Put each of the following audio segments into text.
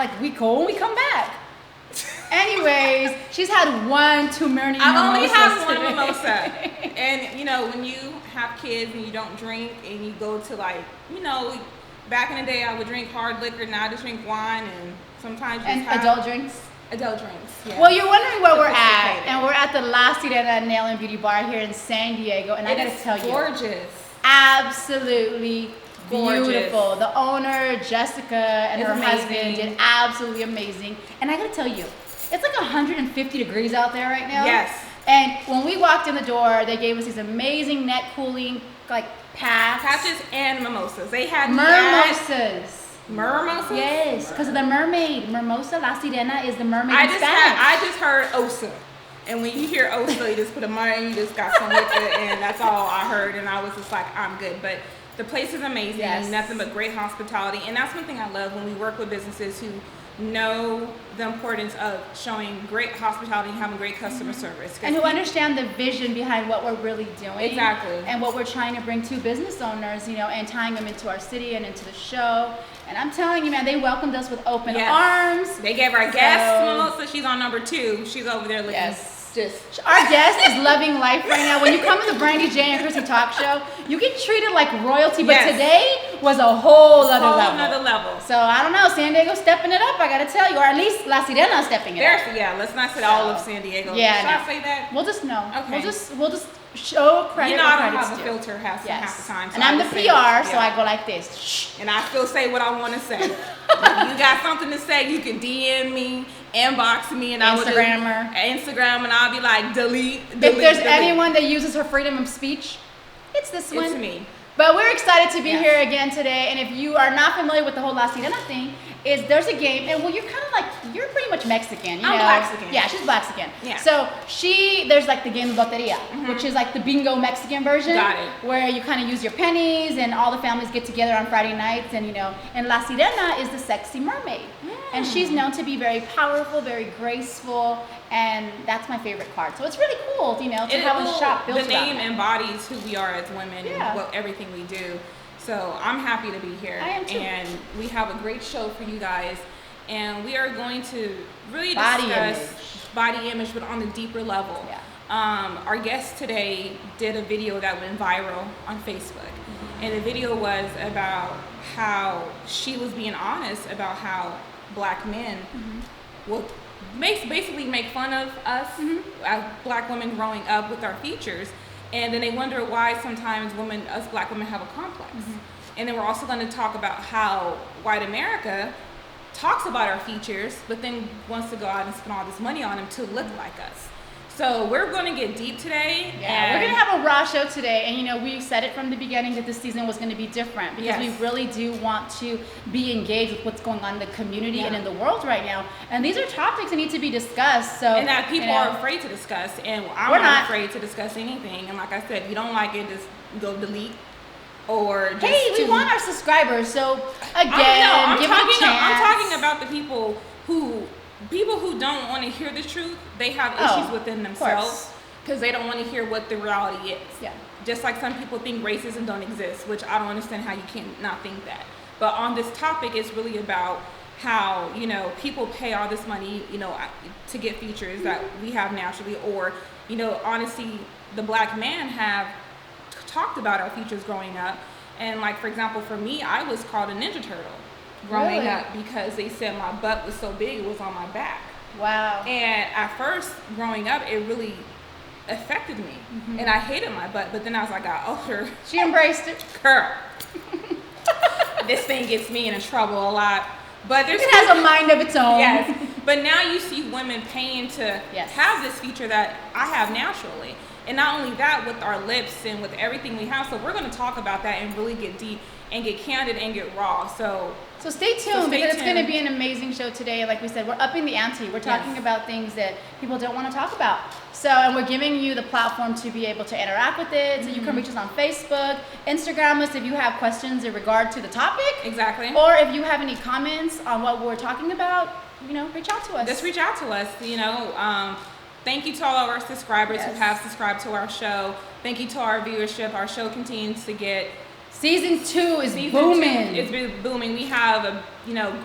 Like, we go when we come back. Anyways, she's had one too many mimosas. I've only had one mimosa. And, you know, when you have kids and you don't drink and you go to, like, you know, back in the day I would drink hard liquor. Now I just drink wine and sometimes just have adult drinks? Adult drinks, yeah. Well, you're wondering where we're at. And we're at the La Sirena Nail and Beauty Bar here in San Diego. And I gotta tell you. Gorgeous. Absolutely gorgeous. Beautiful. The owner, Jessica, and her husband did absolutely amazing. And I gotta tell you, it's like 150 degrees out there right now. Yes. And when we walked in the door, they gave us these amazing neck cooling like patches and mimosas. They had mimosas. Mimosas? Yes, because of the mermaid. Mimosa, La Sirena is the mermaid in Spanish. I just heard Osa. And when you hear Osa, you just put a money and you just got some with it. And that's all I heard. And I was just like, I'm good. But the place is amazing. Yes. Nothing but great hospitality. And that's one thing I love when we work with businesses who know the importance of showing great hospitality and having great customer service. And who understand the vision behind what we're really doing. Exactly. And what we're trying to bring to business owners, you know, and tying them into our city and into the show. And I'm telling you, man, they welcomed us with open arms. They gave our guest mimosa. She's on number 2. She's over there looking just. Our guest is loving life right now. When you come to the Brandee, Jay, and Kristy talk show, you get treated like royalty. But today was a whole other level. So I don't know, San Diego stepping it up. I gotta tell you, or at least La Sirena stepping it up. Yeah, let's not say all of San Diego. Yeah, should I say that? We'll just know. Okay. We'll just show credit. You know, I don't have have a filter half the time. So and I'm the PR, so I go like this. Shh. And I still say what I want to say. If you got something to say, you can DM me, inbox me, and Instagram, and I'll be like, delete. If there's anyone that uses her freedom of speech, it's this one. It's me. But we're excited to be here again today. And if you are not familiar with the whole La Sirena thing, there's a game, and well, you're kind of like, you're pretty much Mexican. You know? Blaxican. Yeah, she's Blaxican. Yeah. So there's like the game of Loteria, which is like the bingo Mexican version. Got it. Where you kind of use your pennies, and all the families get together on Friday nights, and you know, and La Sirena is the sexy mermaid. And she's known to be very powerful, very graceful, and that's my favorite card. So it's really cool, you know, to have a shop built around The name embodies who we are as women and everything we do. So I'm happy to be here. I am too. And we have a great show for you guys. And we are going to really discuss body image, but on a deeper level. Yeah. Our guest today did a video that went viral on Facebook. And the video was about how she was being honest about how Black men will basically make fun of us, as Black women growing up with our features. And then they wonder why sometimes us Black women have a complex. And then we're also going to talk about how white America talks about our features, but then wants to go out and spend all this money on them to look like us. So we're going to get deep today. Yeah, we're going to have a raw show today. And, you know, we said it from the beginning that this season was going to be different because we really do want to be engaged with what's going on in the community and in the world right now. And these are topics that need to be discussed. And that people are afraid to discuss. And I'm not afraid to discuss anything. And like I said, if you don't like it, just go delete. Or just we want our subscribers. So, again, give them a chance. I'm talking about the people who don't want to hear the truth. They have issues within themselves because they don't want to hear what the reality is. Yeah. Just like some people think racism don't exist, which I don't understand how you can not think that. But on this topic, it's really about how, you know, people pay all this money, you know, to get features that we have naturally, or, you know, honestly, the Black man have talked about our features growing up. And like, for example, for me, I was called a Ninja Turtle growing up because they said my butt was so big it was on my back. Wow. And at first, growing up, it really affected me. And I hated my butt, but then as I got older, she embraced it. Girl, this thing gets me in trouble a lot. But it has a mind of its own. Yes. But now you see women paying to have this feature that I have naturally. And not only that, with our lips and with everything we have. So we're going to talk about that and really get deep and get candid and get raw. So stay tuned because it's going to be an amazing show today. Like we said, we're upping the ante. We're talking about things that people don't want to talk about. So, and we're giving you the platform to be able to interact with it. So you can reach us on Facebook, Instagram us if you have questions in regard to the topic. Exactly. Or if you have any comments on what we're talking about, you know, reach out to us. Just reach out to us, you know. Thank you to all of our subscribers who have subscribed to our show. Thank you to our viewership. Our show continues to get Season 2 is booming. It's been booming. We have,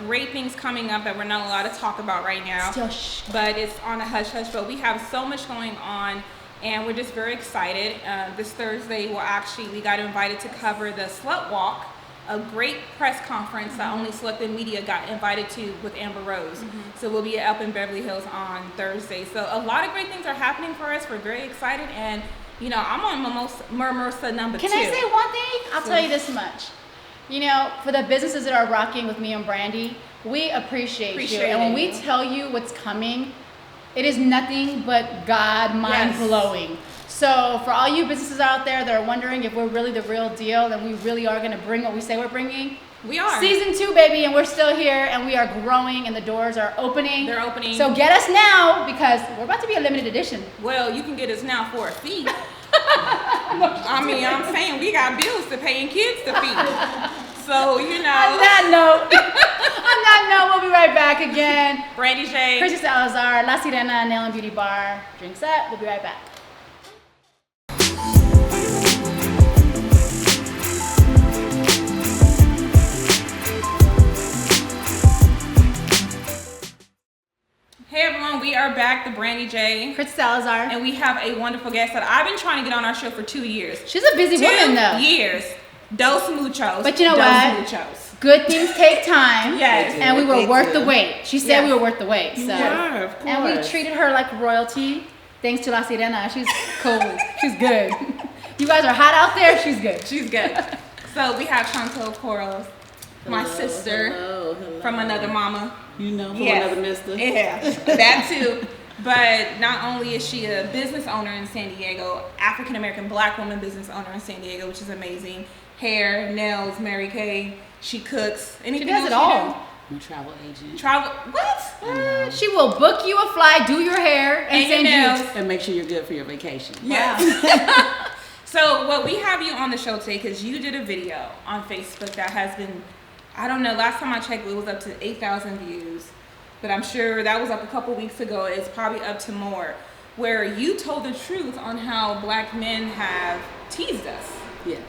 great things coming up that we're not allowed to talk about right now. Still shh. But it's on a hush hush. But we have so much going on, and we're just very excited. This Thursday, we got invited to cover the Slut Walk, a great press conference that only selected media got invited to with Amber Rose. So we'll be up in Beverly Hills on Thursday. So a lot of great things are happening for us. We're very excited, and I'm on Mimosa number 2. Can I say one thing? I'll tell you this much. For the businesses that are rocking with me and Brandee, we appreciate you. And when we tell you what's coming, it is nothing but God mind-blowing. Yes. So for all you businesses out there that are wondering if we're really the real deal and we really are going to bring what we say we're bringing, we are. Season 2, baby, and we're still here, and we are growing, and the doors are opening. They're opening. So get us now, because we're about to be a limited edition. Well, you can get us now for a fee. I'm saying we got bills to pay and kids to feed. So, On that note, we'll be right back again. Brandee J. Kristy Salazar, La Sirena Nail and Beauty Bar. Drinks up. We'll be right back. Hey everyone, we are back, the Brandee J. Kristy Salazar. And we have a wonderful guest that I've been trying to get on our show for 2 years. She's a busy woman, though. 2 years. Dos muchos. But you know what? Muchos. Good things take time. Yes. And we were worth the wait. She said we were worth the wait. So. Yeah, of course. And we treated her like royalty. Thanks to La Sirena. She's cool. She's good. You guys are hot out there. She's good. She's good. So we have Chantel Quarles, my sister from another mama. From another mister. Yeah, that too. But not only is she a business owner in San Diego, African American Black woman business owner in San Diego, which is amazing. Hair, nails, Mary Kay. She cooks. Anything she does else it all. I'm a travel agent. What? She will book you a flight, do your hair, and send you. And make sure you're good for your vacation. Yeah. So, we have you on the show today because you did a video on Facebook that has been, I don't know, last time I checked, it was up to 8,000 views. But I'm sure that was up a couple weeks ago. It's probably up to more. Where you told the truth on how Black men have teased us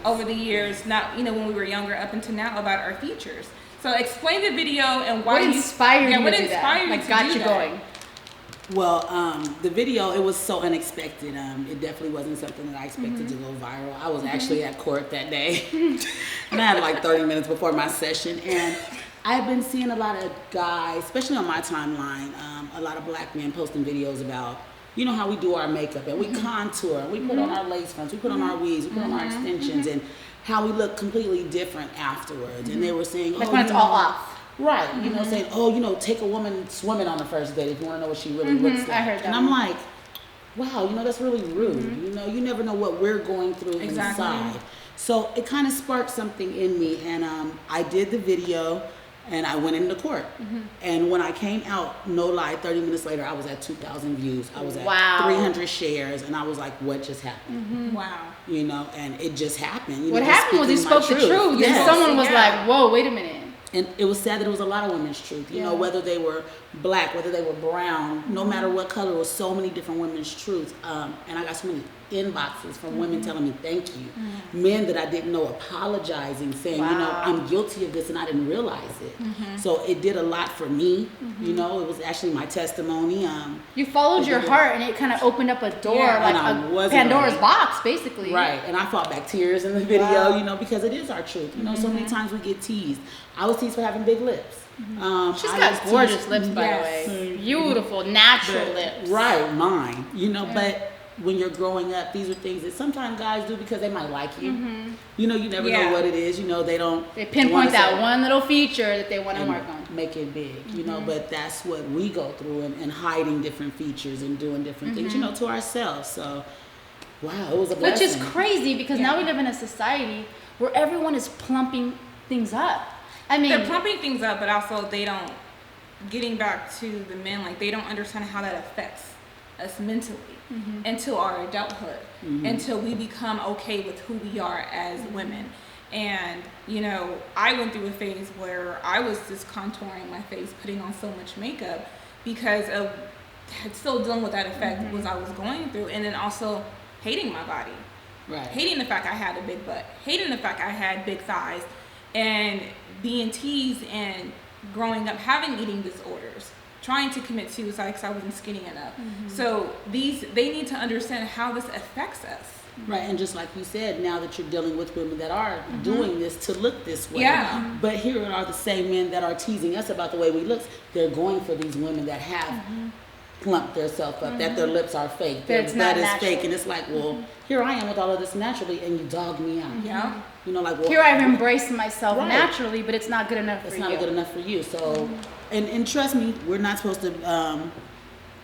over the years, not when we were younger up until now, about our features. So explain the video and why what inspired you what to do inspired that? You to got do you that? going. Well, the video, it was so unexpected. It definitely wasn't something that I expected to go viral. I was actually at court that day. And I had like 30 minutes before my session. And I've been seeing a lot of guys, especially on my timeline, a lot of Black men posting videos about, how we do our makeup and we contour, and we put on our lace fronts, we put on our weaves, we put on our extensions, and how we look completely different afterwards. And they were saying, like when it's all off. Right, saying, take a woman swimming on the first date if you want to know what she really looks like. I heard that. And I'm like, wow, that's really rude. You never know what we're going through inside. So it kind of sparked something in me, and I did the video, and I went into court. And when I came out, no lie, 30 minutes later, I was at 2,000 views. I was at 300 shares, and I was like, what just happened? Wow. And it just happened. What happened was he spoke the truth. Yes. And someone was like, whoa, wait a minute. And it was sad that it was a lot of women's truth, whether they were Black, whether they were brown, no matter what color, it was so many different women's truths. And I got so many inboxes from women telling me thank you. Men that I didn't know apologizing, saying, I'm guilty of this and I didn't realize it. So it did a lot for me. It was actually my testimony. You followed your heart, and it kind of opened up a door, like a Pandora's box, basically. Right, and I fought back tears in the video, because it is our truth. So many times we get teased. I was teased for having big lips. She's got gorgeous lips, by the way. Beautiful, natural lips. Right, mine. But when you're growing up, these are things that sometimes guys do because they might like you. You never know what it is. They pinpoint that one little feature that they want to work on. Make it big, but that's what we go through, and hiding different features and doing different things, to ourselves. So, wow, it was a blessing. Which is crazy because now we live in a society where everyone is plumping things up. I mean, they're pumping things up, but also getting back to the men, like they don't understand how that affects us mentally until our adulthood, until we become okay with who we are as women. And, I went through a phase where I was just contouring my face, putting on so much makeup because of still dealing with that effect was I was going through, and then also hating my body. Right. Hating the fact I had a big butt, hating the fact I had big thighs, and being teased and growing up having eating disorders, trying to commit suicide because I wasn't skinny enough. So they need to understand how this affects us. Right, and just like you said, now that you're dealing with women that are doing this to look this way. Yeah. But here are the same men that are teasing us about the way we look. They're going for these women that have plumped themselves up, that their lips are fake, their butt is fake, and it's like, well, here I am with all of this naturally, and you dog me out. Yeah. You know, like, well, here I've embraced myself naturally, but it's not good enough for you. It's not good enough for you. So, and trust me, we're not supposed to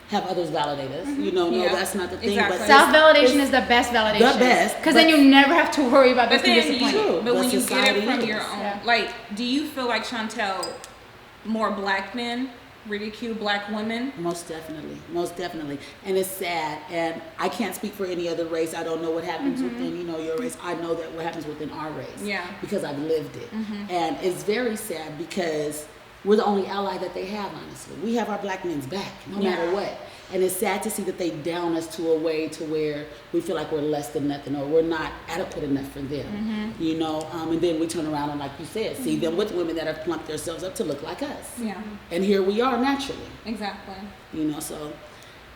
have others validate us. You know, no, that's not the thing. Exactly. But self-validation is the best validation. The best. Because then you never have to worry about being disappointed. But when you get it from your own, like, do you feel like, Chantel, more black men ridicule black women? Most definitely. And it's sad. And I can't speak for any other race. I don't know what happens within, your race. I know that what happens within our race. Yeah. Because I've lived it. And it's very sad because we're the only ally that they have, honestly. We have our black men's back, no matter what. And it's sad to see that they down us to a way to where we feel like we're less than nothing or we're not adequate enough for them. And then we turn around and, like you said, see them with women that have plumped themselves up to look like us. Yeah. And here we are naturally. Exactly. So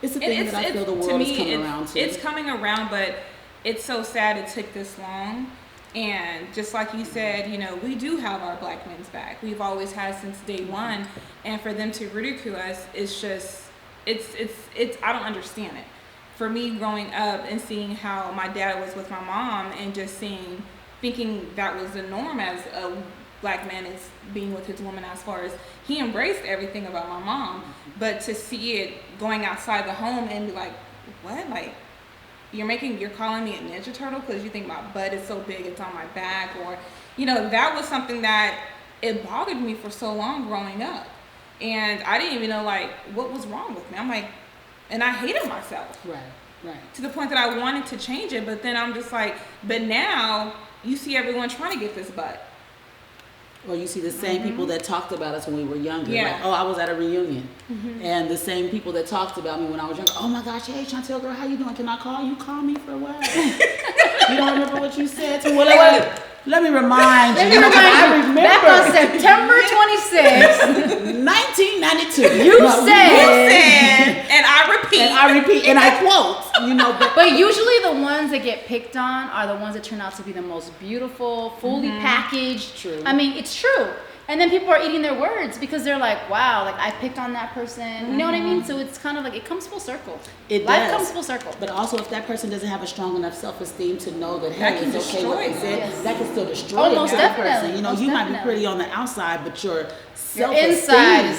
it's a thing that I feel the world is coming around to. It's coming around, but it's so sad it took this long. And just like you said, we do have our black men's back. We've always had since day one. And for them to ridicule us, it's just, it's I don't understand it. For me, growing up and seeing how my dad was with my mom and just thinking that was the norm as a black man is being with his woman, as far as he embraced everything about my mom. But to see it going outside the home and be like, what? Like, you're calling me a Ninja Turtle because you think my butt is so big it's on my back, or that was something that it bothered me for so long growing up, and I didn't even know like what was wrong with me. I'm like, and I hated myself, right, to the point that I wanted to change it, but then I'm just like, but now you see everyone trying to get this butt. Or you see the same people that talked about us when we were younger. Yeah. Like, oh, I was at a reunion. And the same people that talked about me when I was younger. Oh my gosh, hey, Chantel girl, how you doing? Can I call you? Call me for what? You don't remember what you said to me? Well, let me remind you. I remember. Back on September 26th, 1992. You said, and I repeat, and I quote, But usually the ones that get picked on are the ones that turn out to be the most beautiful, fully packaged. True. I mean, it's true. And then people are eating their words because they're like, wow, like I picked on that person. You know what I mean? So it's kind of like, it comes full circle. Life comes full circle. But also, if that person doesn't have a strong enough self-esteem to know that, hey, it's okay what they said, that can still destroy most that definitely. person. You might be pretty on the outside, but your inside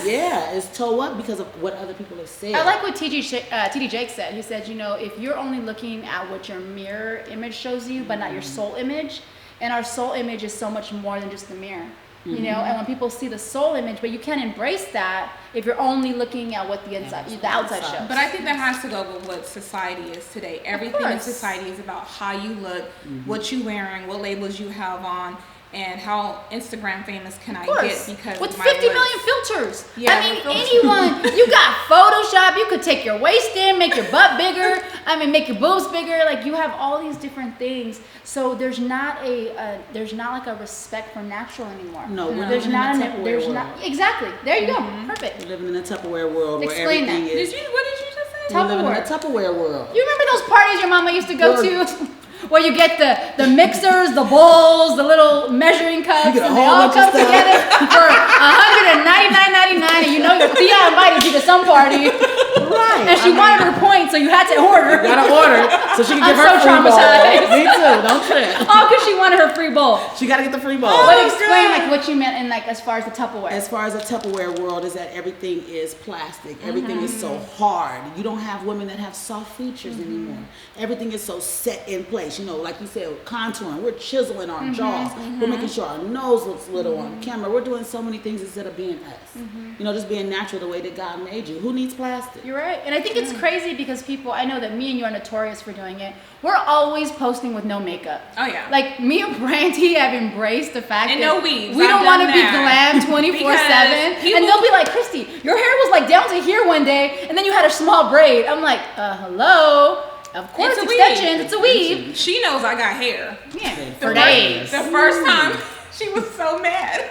is toe up because of what other people have said. I like what TD Jake said. He said, if you're only looking at what your mirror image shows you, but not your soul image, and our soul image is so much more than just the mirror. And when people see the soul image, but you can't embrace that if you're only looking at what the outside shows. But I think that has to go with what society is today. Everything in society is about how you look, what you're wearing, what labels you have on, and how Instagram famous can I get because with of my 50 looks. million filters. Yeah, I mean, anyone, you got Photoshop, you could take your waist in, make your butt bigger, make your boobs bigger, like you have all these different things. So there's not like a respect for natural anymore. No, we're there's living not in a Tupperware world. Exactly. There you go. Perfect. We're living in a Tupperware world where Explain everything that. is. What did you just say? We're living in a Tupperware world. You remember those parties your mama used to go to? Where you get the mixers, the bowls, the little measuring cups, and they all come together for $199.99, and your Thea invited you to some party. Right. And she wanted her points, so you had to order. You gotta order so she can I'm give her so free traumatized. bowl. Me too, don't trip. All because she wanted her free bowl. She gotta get the free bowl. But explain like what you meant in like as far as the Tupperware. As far as the Tupperware world is that everything is plastic. Everything is so hard. You don't have women that have soft features anymore. Everything is so set in place. Like you said, contouring. We're chiseling our jaws. We're making sure our nose looks little on camera. We're doing so many things instead of being us. Just being natural the way that God made you. Who needs plastic? You're right. And I think it's crazy because I know that me and you are notorious for doing it. We're always posting with no makeup. Oh, yeah. Like me and Brandee have embraced the fact and that no weaves. We don't want to be glam 24/7. And they'll be like, Kristy, your hair was like down to here one day and then you had a small braid. I'm like, hello? Of course, extensions. It's a weave. She knows I got hair. Yeah, for days. The first time, she was so mad.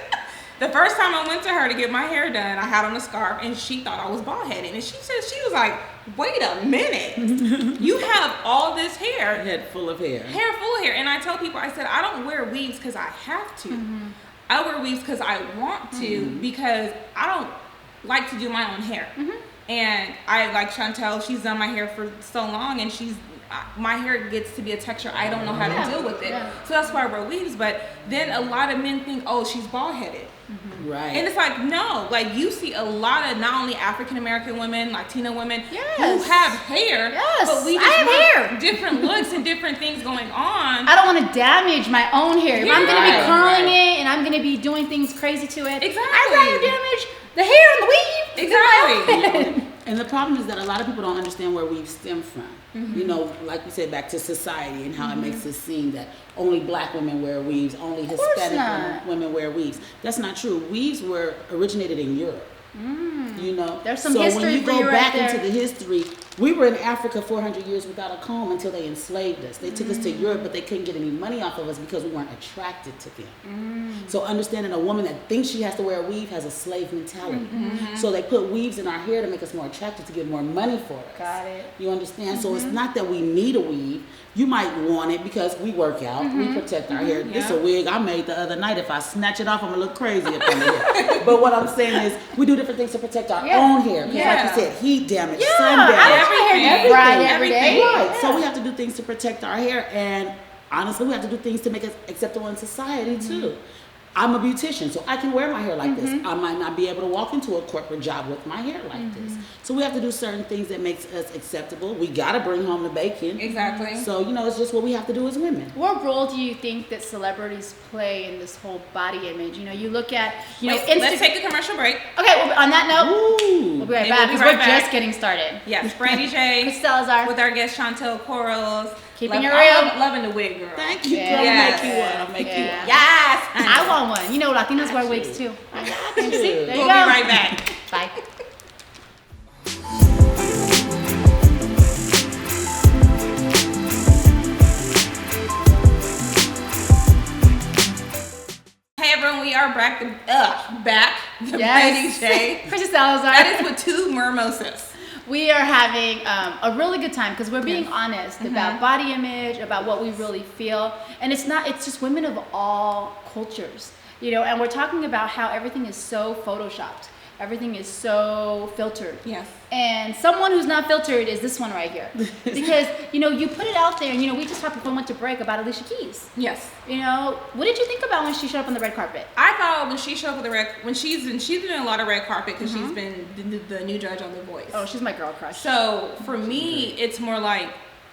The first time I went to her to get my hair done, I had on a scarf, and she thought I was bald headed. And she was like, "Wait a minute, you have all this hair, head full of hair, And I tell people, I said, I don't wear weaves because I have to. I wear weaves because I want to, because I don't like to do my own hair. And I like Chantel. She's done my hair for so long, and my hair gets to be a texture I don't know how to deal with it. So that's why I wear weaves. But then a lot of men think, oh, she's bald headed. Right. And it's like, no, like you see a lot of not only African American women, Latina women who have hair, but we just have different looks and different things going on. I don't want to damage my own hair. If I'm going to be curling it and I'm going to be doing things crazy to it, I'd rather damage the hair and the weave. Exactly. And the problem is that a lot of people don't understand where weaves stem from. You know, like we said, back to society and how it makes us seem that only black women wear weaves, only Hispanic women wear weaves. That's not true. Weaves originated in Europe. You know, there's some history. So when you go back right into the history, we were in Africa 400 years without a comb until they enslaved us. They took us to Europe, but they couldn't get any money off of us because we weren't attracted to them. So understanding a woman that thinks she has to wear a weave has a slave mentality. So they put weaves in our hair to make us more attractive, to get more money for us. Got it. You understand? So it's not that we need a weave. You might want it because we work out, we protect our hair. This is a wig I made the other night. If I snatch it off, I'm gonna look crazy up under here. But what I'm saying is, we do different things to protect our own hair. Because like you said, heat damage, sun damage, everything. Right. So we have to do things to protect our hair, and honestly, we have to do things to make us acceptable in society too. I'm a beautician, so I can wear my hair like this. I might not be able to walk into a corporate job with my hair like this. So we have to do certain things that makes us acceptable. We gotta bring home the bacon. Exactly. So, you know, it's just what we have to do as women. What role do you think that celebrities play in this whole body image? You know, you look at, let's take a commercial break. Okay, well, on that note, we'll be right back because we're just getting started. Yes, Brandee J. Kristy with our guest Chantel Quarles. Keeping it real. Loving the wig, girl. Thank you, girl. I'll make you one. Yes. I want one. You know, Latinos wear wigs too. I got you. See? There you We'll go. be right back. Bye. Hey everyone, we are back. The Brandee J. Kristy Salazar. That is with two mimosas. We are having a really good time because we're being honest about body image, about what we really feel. And it's just women of all cultures, you know, and we're talking about how everything is so photoshopped. Everything is so filtered. Yes. And someone who's not filtered is this one right here. Because, you know, you put it out there and, you know, we just talked before we went to break about Alicia Keys. Yes. You know, what did you think about when she showed up on the red carpet? I thought when she showed up when she's been doing a lot of red carpet because she's been the new judge on The Voice. Oh, she's my girl crush. So for me, it's more like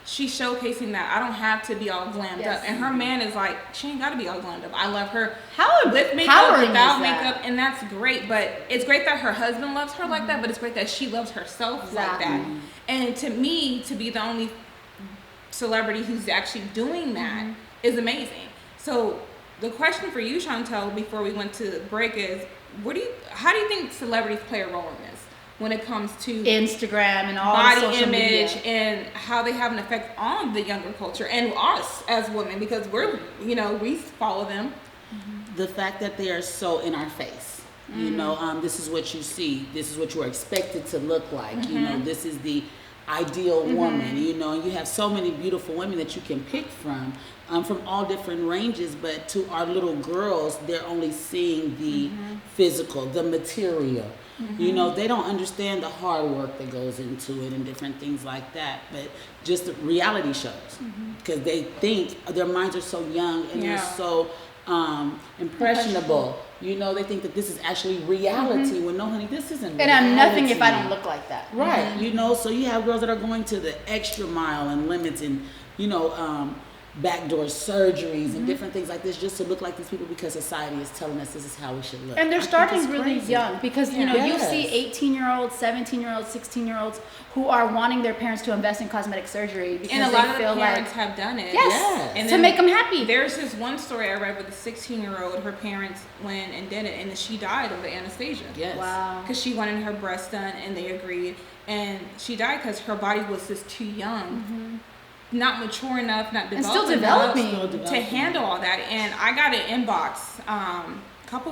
she's showcasing that I don't have to be all glammed up. And her man is like, she ain't got to be all glammed up. I love her with makeup, without makeup, and that's great. But it's great that her husband loves her like that, but it's great that she loves herself like that. And to me, to be the only celebrity who's actually doing that is amazing. So the question for you, Chantel, before we went to break is, how do you think celebrities play a role in this? When it comes to Instagram and all body social image media. and how they have an effect on the younger culture and us as women, because we follow them. The fact that they are so in our face. You know, this is what you see. This is what you are expected to look like. You know, this is the ideal woman. You know, and you have so many beautiful women that you can pick from all different ranges. But to our little girls, they're only seeing the physical, the material. You know, they don't understand the hard work that goes into it and different things like that. But just the reality shows, because they think their minds are so young and they're so impressionable. You know, they think that this is actually reality when no, honey, this isn't reality. And I'm nothing if I don't look like that. Right. You know, so you have girls that are going to the extra mile and limits and, you know, backdoor surgeries and different things like this just to look like these people because society is telling us this is how we should look. And they're starting really young because, you know, you see 18-year-olds, 17-year-olds, 16-year-olds who are wanting their parents to invest in cosmetic surgery because and a lot they of feel the parents like, have done it. Yes, and to make them happy. There's this one story I read with a 16-year-old, her parents went and did it and she died of the anesthesia. Yes. Wow. Because she wanted her breast done and they agreed. And she died because her body was just too young not mature enough, not developed and still developing enough to handle all that. And I got an inbox a couple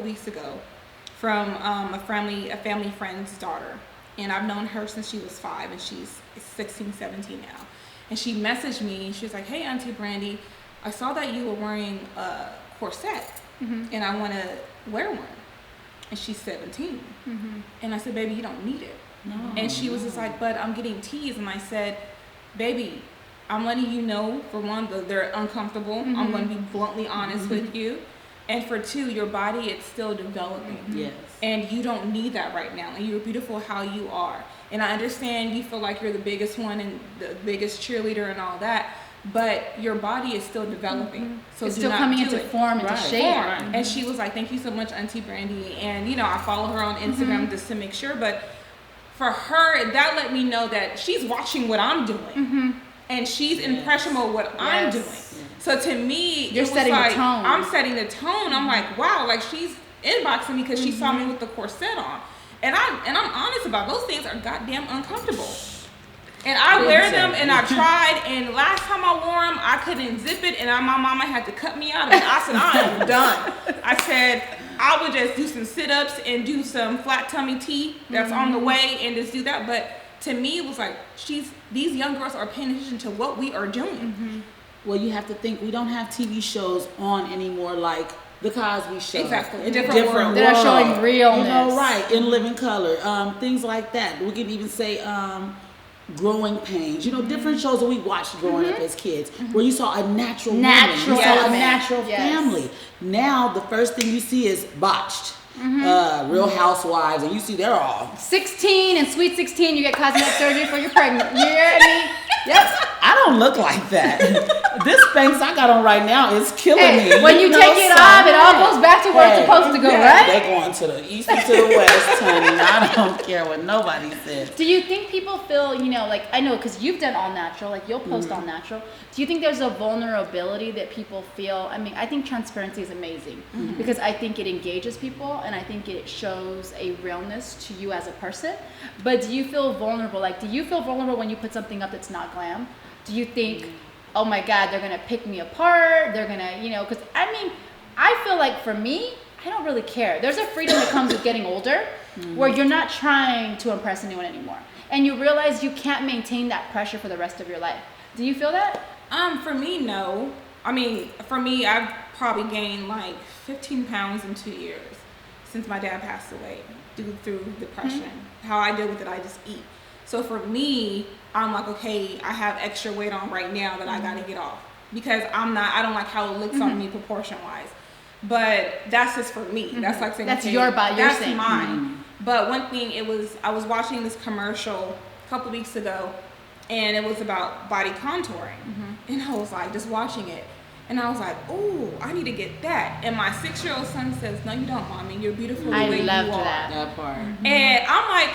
weeks ago from a family friend's daughter, and I've known her since she was 5, and she's 16, 17 now. And she messaged me, and she was like, "Hey, Auntie Brandee, I saw that you were wearing a corset, and I want to wear one." And she's 17. And I said, "Baby, you don't need it." No. And she was just like, "But I'm getting teased." And I said, "Baby, I'm letting you know, for one, that they're uncomfortable. I'm going to be bluntly honest with you. And for 2, your body is still developing. Yes. And you don't need that right now. And you're beautiful how you are. And I understand you feel like you're the biggest one and the biggest cheerleader and all that, but your body is still developing. So it's do still not coming do into it. form, into shape. And she was like, "Thank you so much, Auntie Brandee." And, you know, I follow her on Instagram just to make sure. But for her, that let me know that she's watching what I'm doing. And she's impressionable with what I'm doing. So to me, you're setting like, the tone. I'm setting the tone. I'm like, wow, like she's inboxing me because she saw me with the corset on. And I'm honest about it. Those things are goddamn uncomfortable. And I wear them, and I tried, and last time I wore them, I couldn't zip it, and my mama had to cut me out, and I said, "I am done." I said, I would just do some sit-ups and do some flat tummy tea that's on the way, and just do that. But to me, it was like, these young girls are paying attention to what we are doing. Well, you have to think, we don't have TV shows on anymore like The Cosby Show. Exactly. A different world. They're showing realness. You know, right. In Living Color. Things like that. We can even say Growing Pains. You know, different shows that we watched growing up as kids where you saw a natural woman. You saw a natural family. Now, the first thing you see is botched. Real Housewives, and you see they're all 16 and sweet 16. You get cosmetic surgery for your pregnant. You hear me? Yes, I don't look like that. This Spanx I got on right now is killing me. When you take it off, it all goes back to where it's supposed to go, right? They're going to the east and to the west, honey. I don't care what nobody says. Do you think people feel, you know, like, I know because you've done all natural, like you'll post all natural. Do you think there's a vulnerability that people feel? I mean, I think transparency is amazing because I think it engages people and I think it shows a realness to you as a person. But do you feel vulnerable? Like, do you feel vulnerable when you put something up that's not glam? Do you think, oh my God, they're gonna pick me apart? They're gonna, you know, because I mean, I feel like for me, I don't really care. There's a freedom that comes with getting older where you're not trying to impress anyone anymore. And you realize you can't maintain that pressure for the rest of your life. Do you feel that? For me, no. I mean, for me, I've probably gained like 15 pounds in 2 years since my dad passed away due through depression. How I deal with it, I just eat. So for me, I'm like, okay, I have extra weight on right now that I gotta get off because I don't like how it looks on me proportion wise. But that's just for me. That's like saying, that's okay, your body. That's mine. But one thing, I was watching this commercial a couple weeks ago, and it was about body contouring, and I was like, just watching it, and I was like, oh, I need to get that. And my 6-year-old son says, "No, you don't, Mommy. You're beautiful the way you are." That part. And I'm like,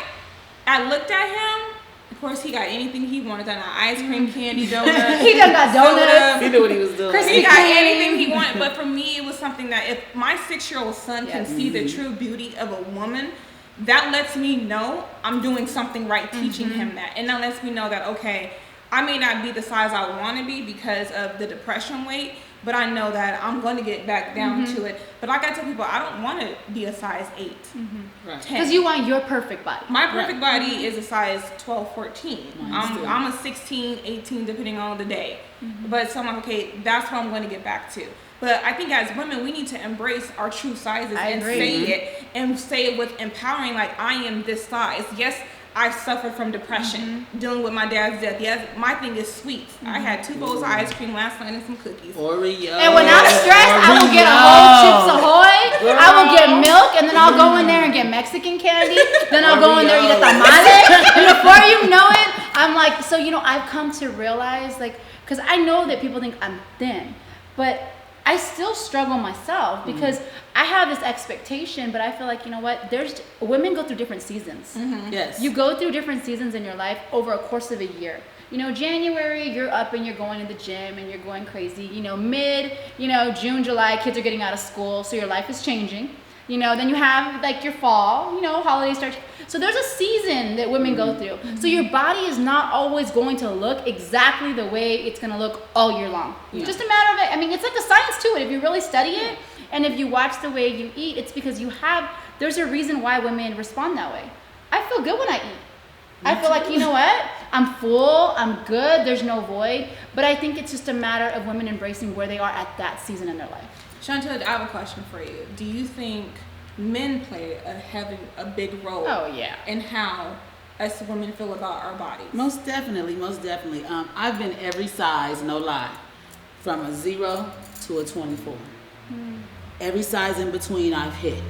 I looked at him. Of course, he got anything he wanted. Done ice cream, candy, donuts. He done got donuts. He knew what he was doing. He got anything he wanted. But for me, it was something that if my 6-year-old son can see the true beauty of a woman, that lets me know I'm doing something right, teaching him that. And that lets me know that, okay, I may not be the size I want to be because of the depression weight, but I know that I'm going to get back down to it. But like I tell people, I don't want to be a size 8, 10. Because you want your perfect body. My perfect body is a size 12, 14. I'm a 16, 18, depending on the day. But so I'm like, okay, that's what I'm going to get back to. But I think as women, we need to embrace our true sizes and say it, and say it with empowering, like, I am this size. Yes, I suffered from depression, dealing with my dad's death. Yes, my thing is sweets. I had 2 bowls of ice cream last night and some cookies. Oreo. And when I'm stressed, I will get a whole Chips Ahoy. I will get milk, and then I'll go in there and get Mexican candy. Then I'll go in there and eat a tamale. And before you know it, I'm like, so, you know, I've come to realize, like, because I know that people think I'm thin, but I still struggle myself because I have this expectation, but I feel like, you know what, women go through different seasons. Yes. You go through different seasons in your life over a course of a year. You know, January, you're up and you're going to the gym and you're going crazy. You know, June, July, kids are getting out of school, so your life is changing. You know, then you have like your fall, you know, holidays start. So there's a season that women go through. So your body is not always going to look exactly the way it's going to look all year long. Yeah. Just a matter of it. I mean, it's like a science to it. If you really study it and if you watch the way you eat, it's because there's a reason why women respond that way. I feel good when I eat. I feel like, you know what? I'm full, I'm good, there's no void. But I think it's just a matter of women embracing where they are at that season in their life. Chantel, I have a question for you. Do you think men play a big role in how us women feel about our bodies? Most definitely. I've been every size, no lie, from a 0 to a 24. Every size in between I've hit.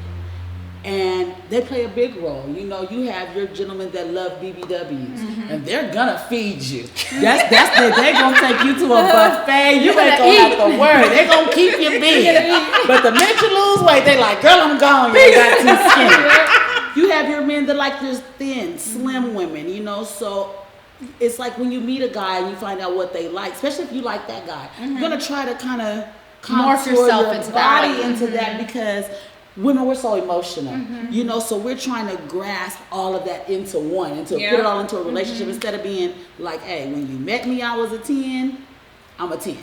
And they play a big role. You know, you have your gentlemen that love BBWs, and they're gonna feed you. They're gonna take you to a buffet. You ain't gonna have to worry. They're gonna keep you big. But the minute you lose weight, they like, girl, I'm gone. You got too skinny. You have your men that like just thin, slim women. You know, so it's like when you meet a guy and you find out what they like, especially if you like that guy, you're gonna try to kind of morph yourself your into body into that because. Women, we're so emotional, you know, so we're trying to grasp all of that into one, put it all into a relationship instead of being like, hey, when you met me, I was a 10, I'm a 10.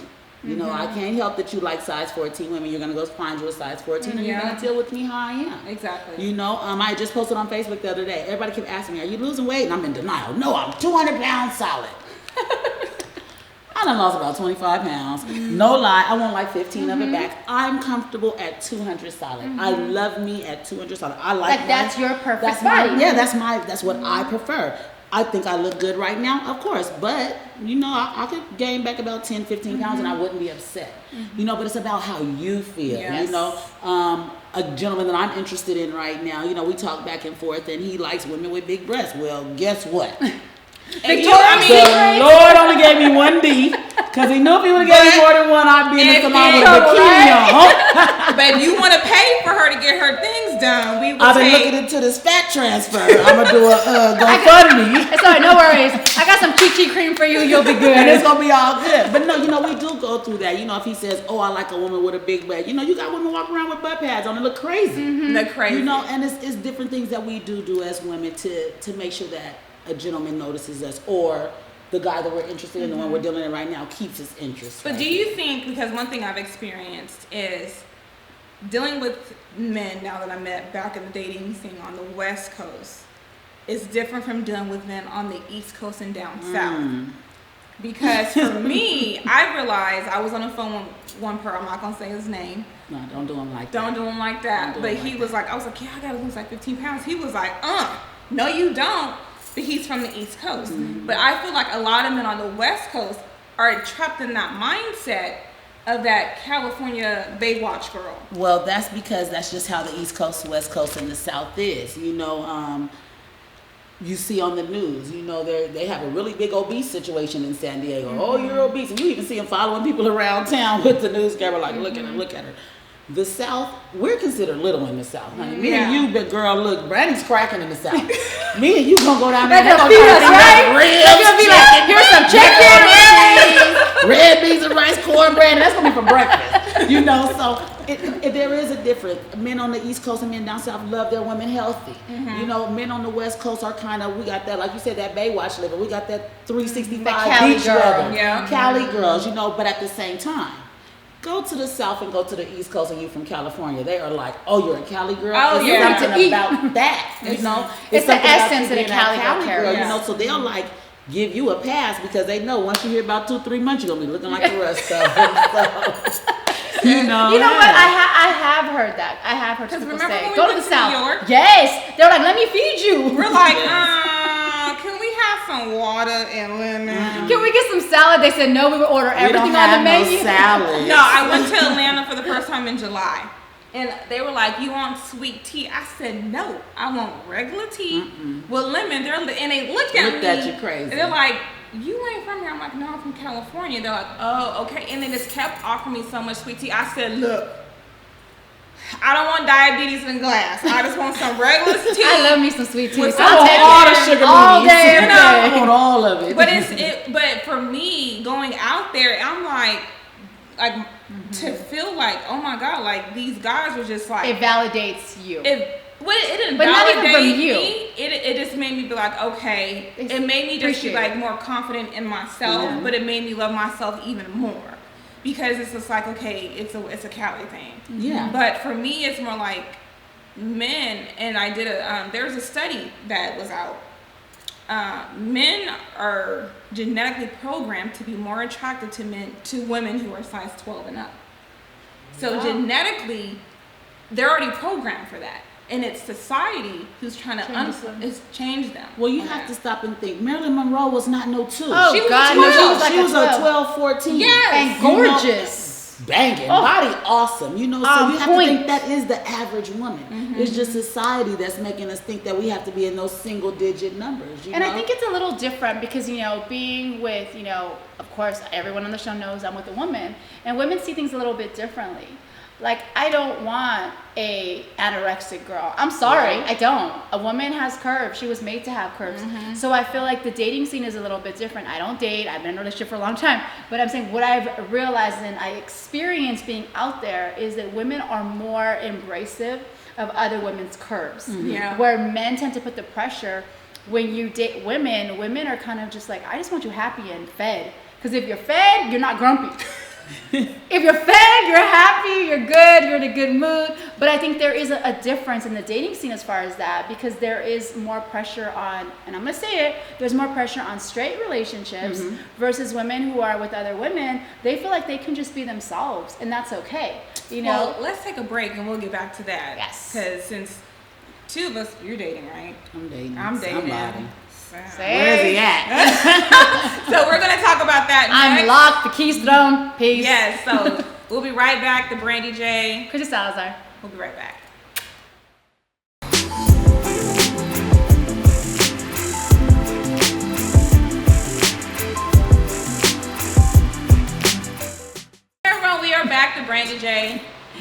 You know, I can't help that you like size 14 women. You're going to go find you a size 14 and you're going to deal with me how I am. Exactly. You know, I just posted on Facebook the other day. Everybody kept asking me, are you losing weight? And I'm in denial. No, I'm 200 pounds solid. I done lost about 25 pounds. No lie, I want like 15 of it back. I'm comfortable at 200 solid. I love me at 200 solid. I like that's your perfect body. That's what I prefer. I think I look good right now, of course, but you know, I could gain back about 10, 15 pounds and I wouldn't be upset. You know, but it's about how you feel. You know, a gentleman that I'm interested in right now, you know, we talk back and forth and he likes women with big breasts. Well, guess what? The Lord only gave me one D because he knew if he would have gave me more than one, I'd be in the salon with a bikini on. But you want to pay for her to get her things done. I've been looking into this fat transfer. I'm going to do a GoFundMe. It's all right, no worries. I got some Chi cream for you. You'll be good. And it's going to be all good. But no, you know, we do go through that. You know, if he says, oh, I like a woman with a big butt. You know, you got women walking around with butt pads on. They look crazy. Look crazy. You know, and it's different things that we do as women to make sure that a gentleman notices us or the guy that we're interested in, the one we're dealing in right now, keeps his interest. But do you think, because one thing I've experienced is dealing with men now that I met back in the dating scene on the West Coast is different from dealing with men on the East Coast and down South. Because for me, I realized I was on the phone with one per, I'm not going to say his name. No, don't do him like that. Don't do him like that. But he was like, I was like, yeah, I got to lose like 15 pounds. He was like, no, you don't. But he's from the East Coast. But I feel like a lot of men on the West Coast are trapped in that mindset of that California Baywatch girl. Well, that's because that's just how the East Coast, West Coast, and the South is. You know, you see on the news, you know, they have a really big obese situation in San Diego. Oh, you're obese. And you even see them following people around town with the news camera like, look at her. The South, we're considered little in the South, honey. Me and you, big girl, look, Brandee's cracking in the South. Me and you gonna go down there. They're gonna feed us, right? They're gonna be like, here's some chicken, red beans and rice, cornbread, and that's gonna be for breakfast. You know, so there is a difference. Men on the East Coast and men down South love their women healthy. You know, men on the West Coast are kind of, we got that, like you said, that Baywatch living. We got that 365 beach weather. Cali girls, you know, but at the same time, go to the South and go to the East Coast and you from California. They are like, oh, you're a Cali girl? Oh, it's something about that, you know? It's the essence of the Cali girl, you know? So they'll like give you a pass because they know once you hear about 2-3 months, you're going to be looking like the rest of them. So, you know what? I have heard that. I have heard people say, go to the South. New York? Yes. They're like, let me feed you. We're like, can we have some water and lemon? Can we get some salad? They said no, we would order everything on the menu. No salad. No, I went to Atlanta for the first time in July. And they were like, you want sweet tea? I said, no, I want regular tea with lemon. And they looked at me. You crazy. And they're like, you ain't from here. I'm like, no, I'm from California. They're like, oh, okay. And they just kept offering me so much sweet tea. I said, look, I don't want diabetes in a glass. I just want some regular tea. I love me some sweet tea. I want all the sugar all day, you know, I want all of it. But for me, going out there, I'm like, like to feel like, oh my God, like these guys were just like, it validates you. It didn't but validate not even from you. me. It just made me be like, okay. It made me just be like more confident in myself, but it made me love myself even more because it's just like, okay, it's a Cali thing. Yeah. But for me, it's more like men, and I did there's a study that was out. Men are genetically programmed to be more attracted to women who are size 12 and up. So genetically, they're already programmed for that. And it's society who's trying to change them. Well, you have to stop and think. Marilyn Monroe was not no 2. Oh, she was God, a 12. no, she was like she was a 12, 14. Yes. And gorgeous. Banging. Body awesome. You know, so you have to think that is the average woman. Mm-hmm. It's just society that's making us think that we have to be in those single digit numbers. You know? I think it's a little different because, you know, being with, you know, of course, everyone on the show knows I'm with a woman. And women see things a little bit differently. Like, I don't want a anorexic girl. I'm sorry, I don't. A woman has curves. She was made to have curves. Mm-hmm. So I feel like the dating scene is a little bit different. I don't date. I've been in a relationship for a long time. But I'm saying what I've realized and I experienced being out there is that women are more embracive of other women's curves. Mm-hmm. Yeah. Where men tend to put the pressure. When you date women are kind of just like, I just want you happy and fed. Because if you're fed, you're not grumpy. If you're fed, you're happy, you're good, you're in a good mood. But I think there is a difference in the dating scene as far as that, because there is more pressure on, and I'm going to say it, there's more pressure on straight relationships versus women who are with other women. They feel like they can just be themselves, and that's okay. You know? Well, let's take a break and we'll get back to that. Yes. Because since 2 of us, you're dating, right? I'm dating. Somebody. Where is he at? So we're going to talk about that next. I'm locked, the keys thrown, peace. Yes, so we'll be right back. The Brandee J. Kristy Salazar. We'll be right back. Hey everyone, we are back to Brandee J.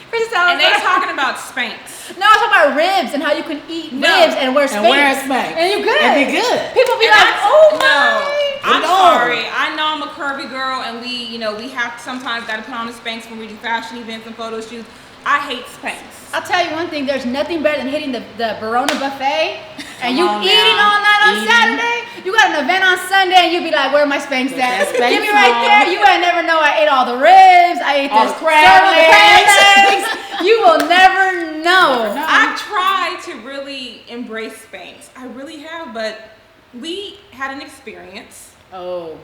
Kristy Salazar. And they're talking about Spanx. No, I'm talking about ribs and how you can eat ribs and wear Spanx. And wear Spanx. And you're good. And be good. People be And like, oh my. I'm sorry. I know I'm a curvy girl, and we have to sometimes got to put on the Spanx when we do fashion events and photo shoots. I hate Spanx. I'll tell you one thing. There's nothing better than hitting the Verona buffet and you eating all night on Saturday. You got an event on Sunday and you be like, where are my Spanx at? Give me right there. You ain't never know I ate all the ribs. I ate all the crab legs. You will never know. I try to really embrace Spanx. I really have, but we had an experience. Oh.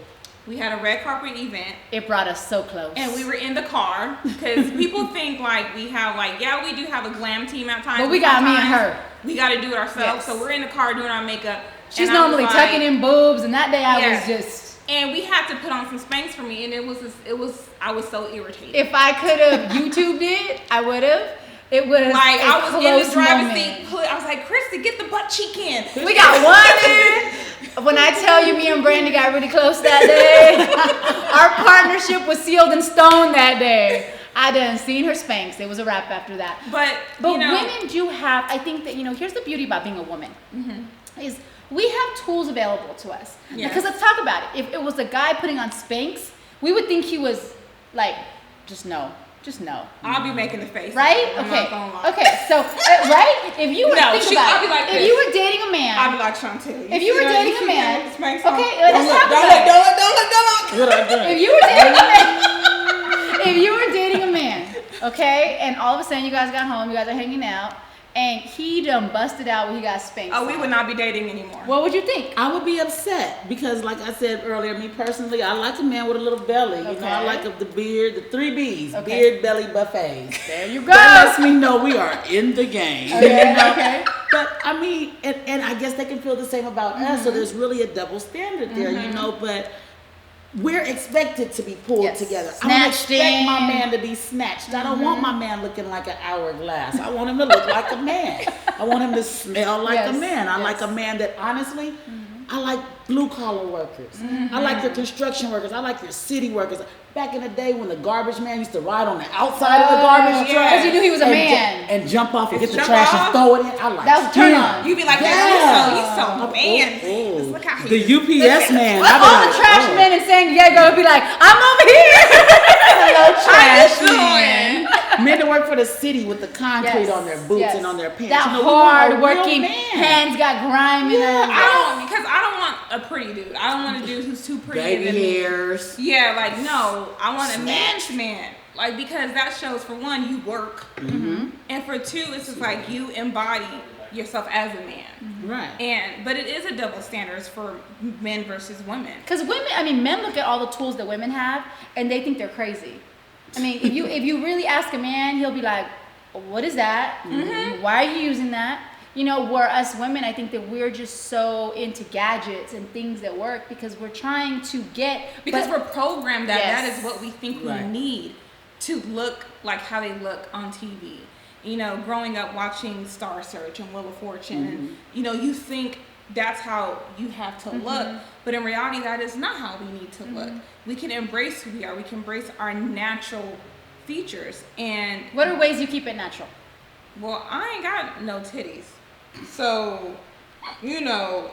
We had a red carpet event. It brought us so close. And we were in the car because people think like we have we do have a glam team at times. But we got me and her. We got to do it ourselves. Yes. So we're in the car doing our makeup. She's normally tucking in boobs, and that day I was just. And we had to put on some Spanx for me, and I was so irritated. If I could have YouTubed it, I would have. It was like I was in the driver's moment. seat. I was like, Kristy, get the butt cheek in. We got one in. When I tell you, me and Brandee got really close that day. Our partnership was sealed in stone that day. I done seen her Spanx. It was a wrap after that. But women do have. I think that here's the beauty about being a woman. Is we have tools available to us. Yes. Because let's talk about it. If it was a guy putting on Spanx, we would think he was like, just no. I'll be making the face. Right? I'm not gonna lie. Okay. So, right? If you were if you were dating a man, I'll be like Chantel. If you were dating a man, okay, let's talk about it. Don't look. If you were dating a man, if you were dating a man, okay, and all of a sudden you guys got home, you guys are hanging out, and he done busted out when he got spanked. Oh, we would not be dating anymore. What would you think? I would be upset because, like I said earlier, me personally, I like a man with a little belly. You know, I like the beard, the 3 B's, beard, belly, buffets. There you go. That lets me know we are in the game. Okay. But I mean, and I guess they can feel the same about us. So there's really a double standard there, but we're expected to be pulled together. I don't expect my man to be snatched. I don't want my man looking like an hourglass. I want him to look like a man. I want him to smell like a man. I like a man that honestly, I like blue collar workers. I like your construction workers. I like your city workers. Back in the day when the garbage man used to ride on the outside of the garbage truck. Because you knew he was a man. And jump off and get the trash and throw it in. I like that was a turn on. You be like, you so man. Look how the UPS man. All the trash men in San Diego would be like, I'm over here. no trash men. Men that work for the city with the concrete on their boots and on their pants. That hard working, hands got grime in them. I don't want a pretty dude. I don't want a dude who's too pretty. Baby hairs. Yeah, like no. I want a man's man. Like, because that shows, for one, you work. Mm-hmm. And for two, it's just like you embody yourself as a man. Mm-hmm. Right. But it is a double standards for men versus women. Because men look at all the tools that women have and they think they're crazy. I mean, if you really ask a man, he'll be like, what is that? Mm-hmm. Why are you using that? You know, where us women, I think that we're just so into gadgets and things that work because we're trying to get... Because we're programmed that is what we think we need to look like how they look on TV. You know, growing up watching Star Search and Wheel of Fortune, and, you know, you think that's how you have to look, but in reality, that is not how we need to look. We can embrace who we are. We can embrace our natural features. And what are ways you keep it natural? Well, I ain't got no titties. So, you know,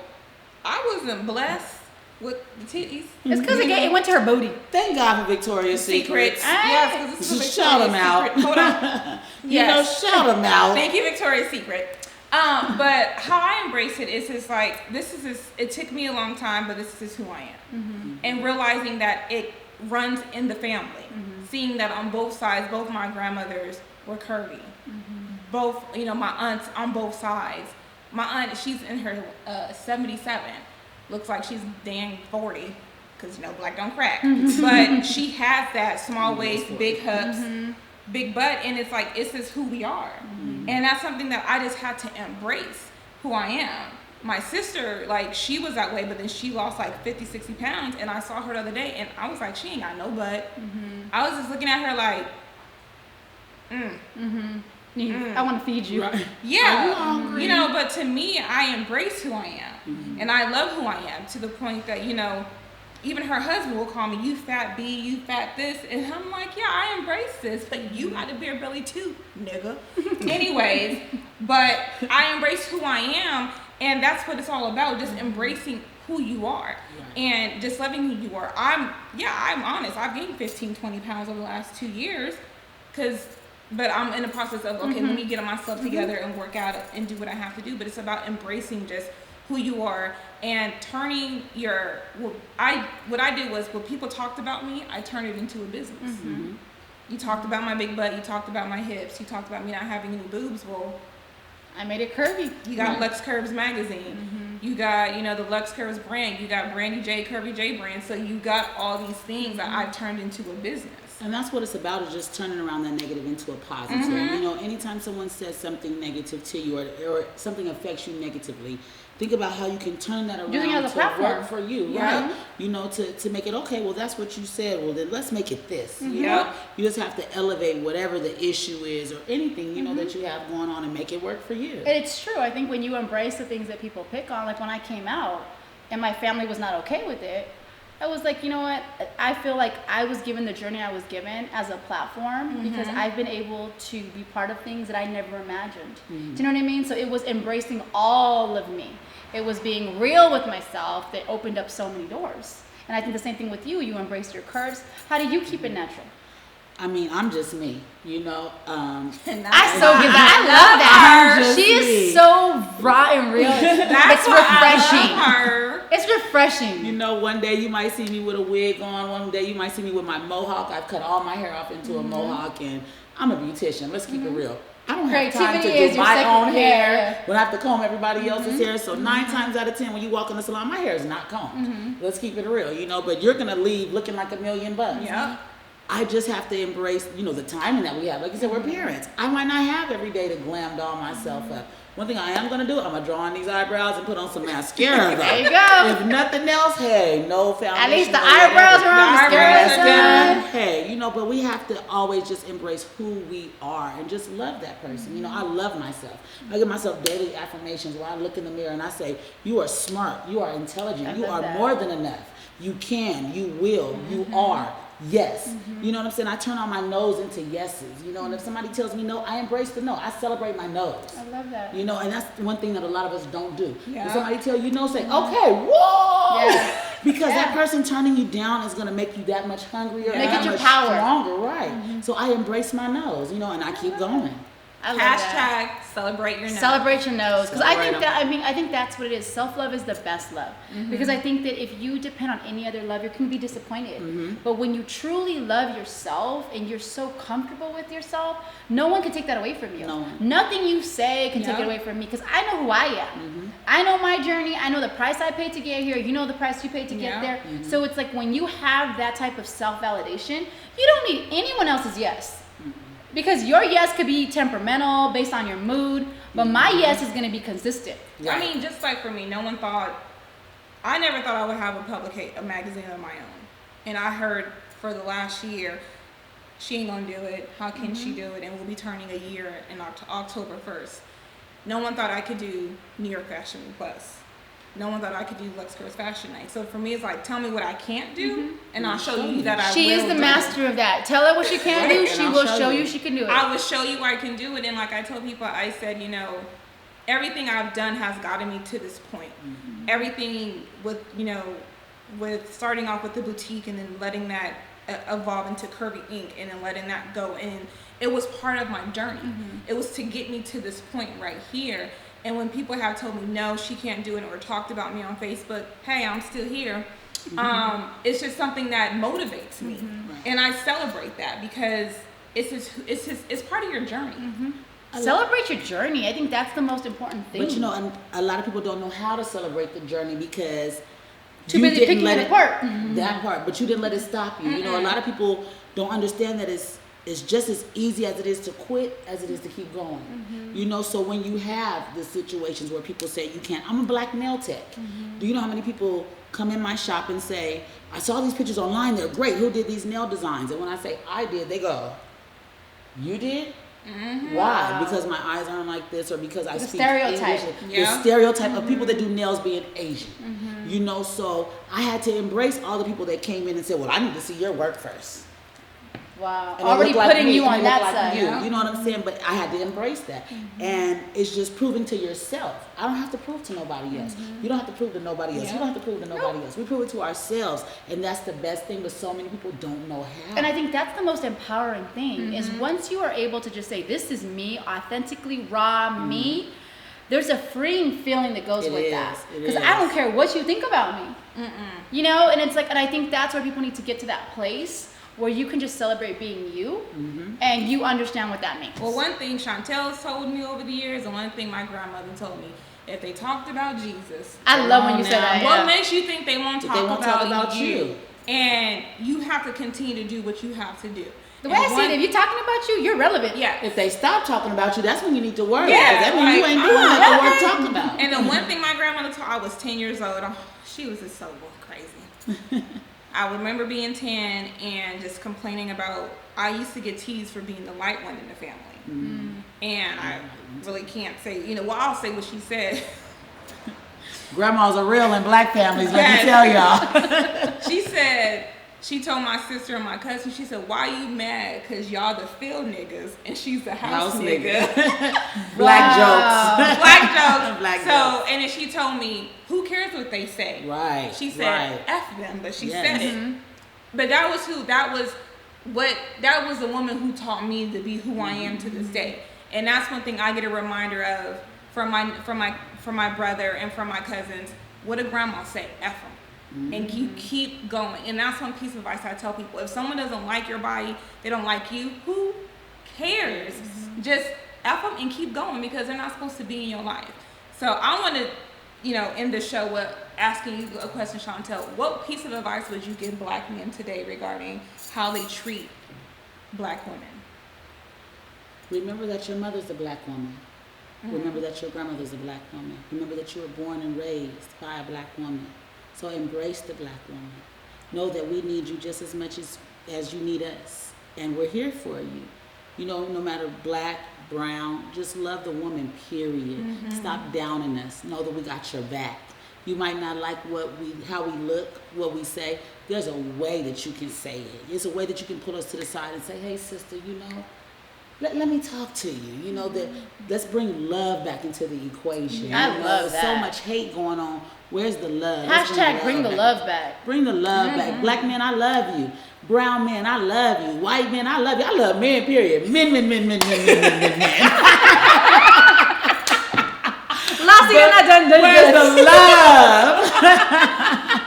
I wasn't blessed with the titties. It's because it went to her booty. Thank God for Victoria's Secrets. Yes, because it's shout them out. Hold on. You know, shout them out. Thank you, Victoria's Secret. But how I embrace it is just like, it took me a long time, but this is who I am. Mm-hmm. And realizing that it runs in the family. Mm-hmm. Seeing that on both sides, both my grandmothers were curvy. Mm-hmm. Both, you know, my aunts on both sides. My aunt, she's in her 77. Looks like she's dang 40, because, you know, black don't crack. But she has that small waist, big hips, big butt, and it's like, this is who we are. And that's something that I just had to embrace, who I am. My sister, like, she was that way, but then she lost like 50, 60 pounds, and I saw her the other day, and I was like, she ain't got no butt. I was just looking at her like, I want to feed you. Right. Yeah. You know, but to me, I embrace who I am. And I love who I am, to the point that, you know, even her husband will call me, you fat B, you fat this. And I'm like, yeah, I embrace this. But you got a beer belly too, nigga. Anyways, but I embrace who I am. And that's what it's all about, just embracing who you are. And just loving who you are. I'm honest. I've gained 15, 20 pounds over the last 2 years. But I'm in the process of, okay, let me get myself together and work out and do what I have to do. But it's about embracing just who you are and turning what I did was, when people talked about me, I turned it into a business. You talked about my big butt, you talked about my hips, you talked about me not having any boobs. Well, I made it curvy. You got Lux Curves magazine. You got, you know, the Lux Curves brand. You got Brandee J, Curvy J brand. So you got all these things that I've turned into a business. And that's what it's about, is just turning around that negative into a positive. You know, anytime someone says something negative to you or something affects you negatively, think about how you can turn that around to work for you, right? You know, to make it, okay, well, that's what you said. Well, then let's make it this. You know? You just have to elevate whatever the issue is or anything, you know, that you have going on and make it work for you. And it's true. I think when you embrace the things that people pick on, like when I came out and my family was not okay with it, I was like, you know what? I feel like I was given the journey I was given as a platform because I've been able to be part of things that I never imagined. Do you know what I mean? So it was embracing all of me. It was being real with myself that opened up so many doors. And I think the same thing with you. You embraced your curves. How do you keep it natural? I mean, I'm just me, you know. I love that. She is so raw and real. It's refreshing. It's refreshing. You know, one day you might see me with a wig on. One day you might see me with my mohawk. I've cut all my hair off into a mohawk, and I'm a beautician. Let's keep it real. I don't have time to do my own hair when I have to comb everybody else's hair. So 9 times out of 10, when you walk in the salon, my hair is not combed. Let's keep it real, you know. But you're gonna leave looking like $1,000,000. Yeah. I just have to embrace, you know, the timing that we have. Like you said, we're parents. I might not have every day to glam doll myself up. One thing I am going to do, I'm going to draw on these eyebrows and put on some mascara. There you go. If nothing else, hey, no foundation. At least the eyebrows are on, mascara's done. Hey, you know, but we have to always just embrace who we are and just love that person. You know, I love myself. I give myself daily affirmations where I look in the mirror and I say, you are smart, you are intelligent, you are more than enough. You can, you will, you are. Yes. You know what I'm saying? I turn on my no's into yeses. You know, and if somebody tells me no, I embrace the no. I celebrate my no's. I love that. You know, and that's one thing that a lot of us don't do. When somebody tell you no, say, okay, whoa! Because that person turning you down is going to make you that much hungrier, make that it your much power. Stronger, right? So I embrace my no's, and I keep going. I love that. Celebrate your no's. Celebrate your no's. Because I think that's what it is. Self-love is the best love. Because I think that if you depend on any other love, you can be disappointed. But when you truly love yourself and you're so comfortable with yourself, no one can take that away from you. No one. Nothing you say can take it away from me. Because I know who I am. I know my journey. I know the price I paid to get here. You know the price you paid to get there. So it's like when you have that type of self-validation, you don't need anyone else's yes. Because your yes could be temperamental based on your mood, but my yes is going to be consistent. Right. I mean, just like for me, I never thought I would have a magazine of my own. And I heard for the last year, she ain't going to do it. How can she do it? And we'll be turning a year in October 1st. No one thought I could do New York Fashion Week Plus. No one thought I could do Lux Girls Fashion Night. So for me, it's like, tell me what I can't do, and I'll show you that I will. She is the master of that. Tell her what she can't do. She will show you she can do it. I will show you where I can do it. And like I told people, I said, everything I've done has gotten me to this point. Everything with starting off with the boutique and then letting that evolve into Curvy Ink and then letting that go in. It was part of my journey. It was to get me to this point right here. And when people have told me, no, she can't do it, or talked about me on Facebook, hey, I'm still here. It's just something that motivates me. And I celebrate that because it's part of your journey. Celebrate your journey. I think that's the most important thing. But and a lot of people don't know how to celebrate the journey because too busy picking it apart. That part, but you didn't let it stop you. A lot of people don't understand that it's just as easy as it is to quit as it is to keep going. So when you have the situations where people say you can't, I'm a black nail tech. Do you know how many people come in my shop and say, I saw these pictures online, they're great, who did these nail designs? And when I say I did, they go, you did? Why? Because my eyes aren't like this, or because I speak stereotype. English. The stereotype of people that do nails being Asian. So I had to embrace all the people that came in and said, well, I need to see your work first. Wow. Already putting you on that side. You know what I'm saying? But I had to embrace that. And it's just proving to yourself. I don't have to prove to nobody else. You don't have to prove to nobody else. You don't have to prove to nobody else. We prove it to ourselves. And that's the best thing, but so many people don't know how. And I think that's the most empowering thing is once you are able to just say, this is me, authentically raw me, there's a freeing feeling that goes with that. Because I don't care what you think about me. And it's like, and I think that's where people need to get to that place where you can just celebrate being you and you understand what that means. Well, one thing Chantel's told me over the years, and one thing my grandmother told me, if they talked about Jesus, I love when you say that. What makes you think they won't talk about you? And you have to continue to do what you have to do. The way I see it, if you're talking about you, you're relevant. Yeah. If they stop talking about you, that's when you need to worry. Yeah. That means you ain't doing nothing worth talking about. And the one thing my grandmother told, I was 10 years old. She was just so crazy. I remember being 10 and just complaining about, I used to get teased for being the light one in the family. And I really can't say, I'll say what she said. Grandmas are real in black families, let me tell y'all. She said, she told my sister and my cousin, she said, why you mad? Because y'all the field niggas and she's the house nigga. Black jokes. Black jokes. And then she told me, who cares what they say? Right. She said, F them, but she said it. But that was the woman who taught me to be who I am to this day. And that's one thing I get a reminder of from my brother and from my cousins. What did grandma say? F them. And you keep going. And that's one piece of advice I tell people. If someone doesn't like your body, they don't like you, who cares? Just F them and keep going because they're not supposed to be in your life. So I want to, end the show with asking you a question, Chantel. What piece of advice would you give black men today regarding how they treat black women? Remember that your mother's a black woman. Remember that your grandmother's a black woman. Remember that you were born and raised by a black woman. So embrace the black woman. Know that we need you just as much as you need us. And we're here for you. No matter black, brown, just love the woman, period. Stop downing us. Know that we got your back. You might not like how we look, what we say. There's a way that you can say it. There's a way that you can put us to the side and say, hey, sister, let me talk to you. You know, let's bring love back into the equation. I love that. So much hate going on. Where's the love? Hashtag bring the love back. Bring the love back. Black men, I love you. Brown men, I love you. White men, I love you. I love men, period. Men. Lassie, where's the love?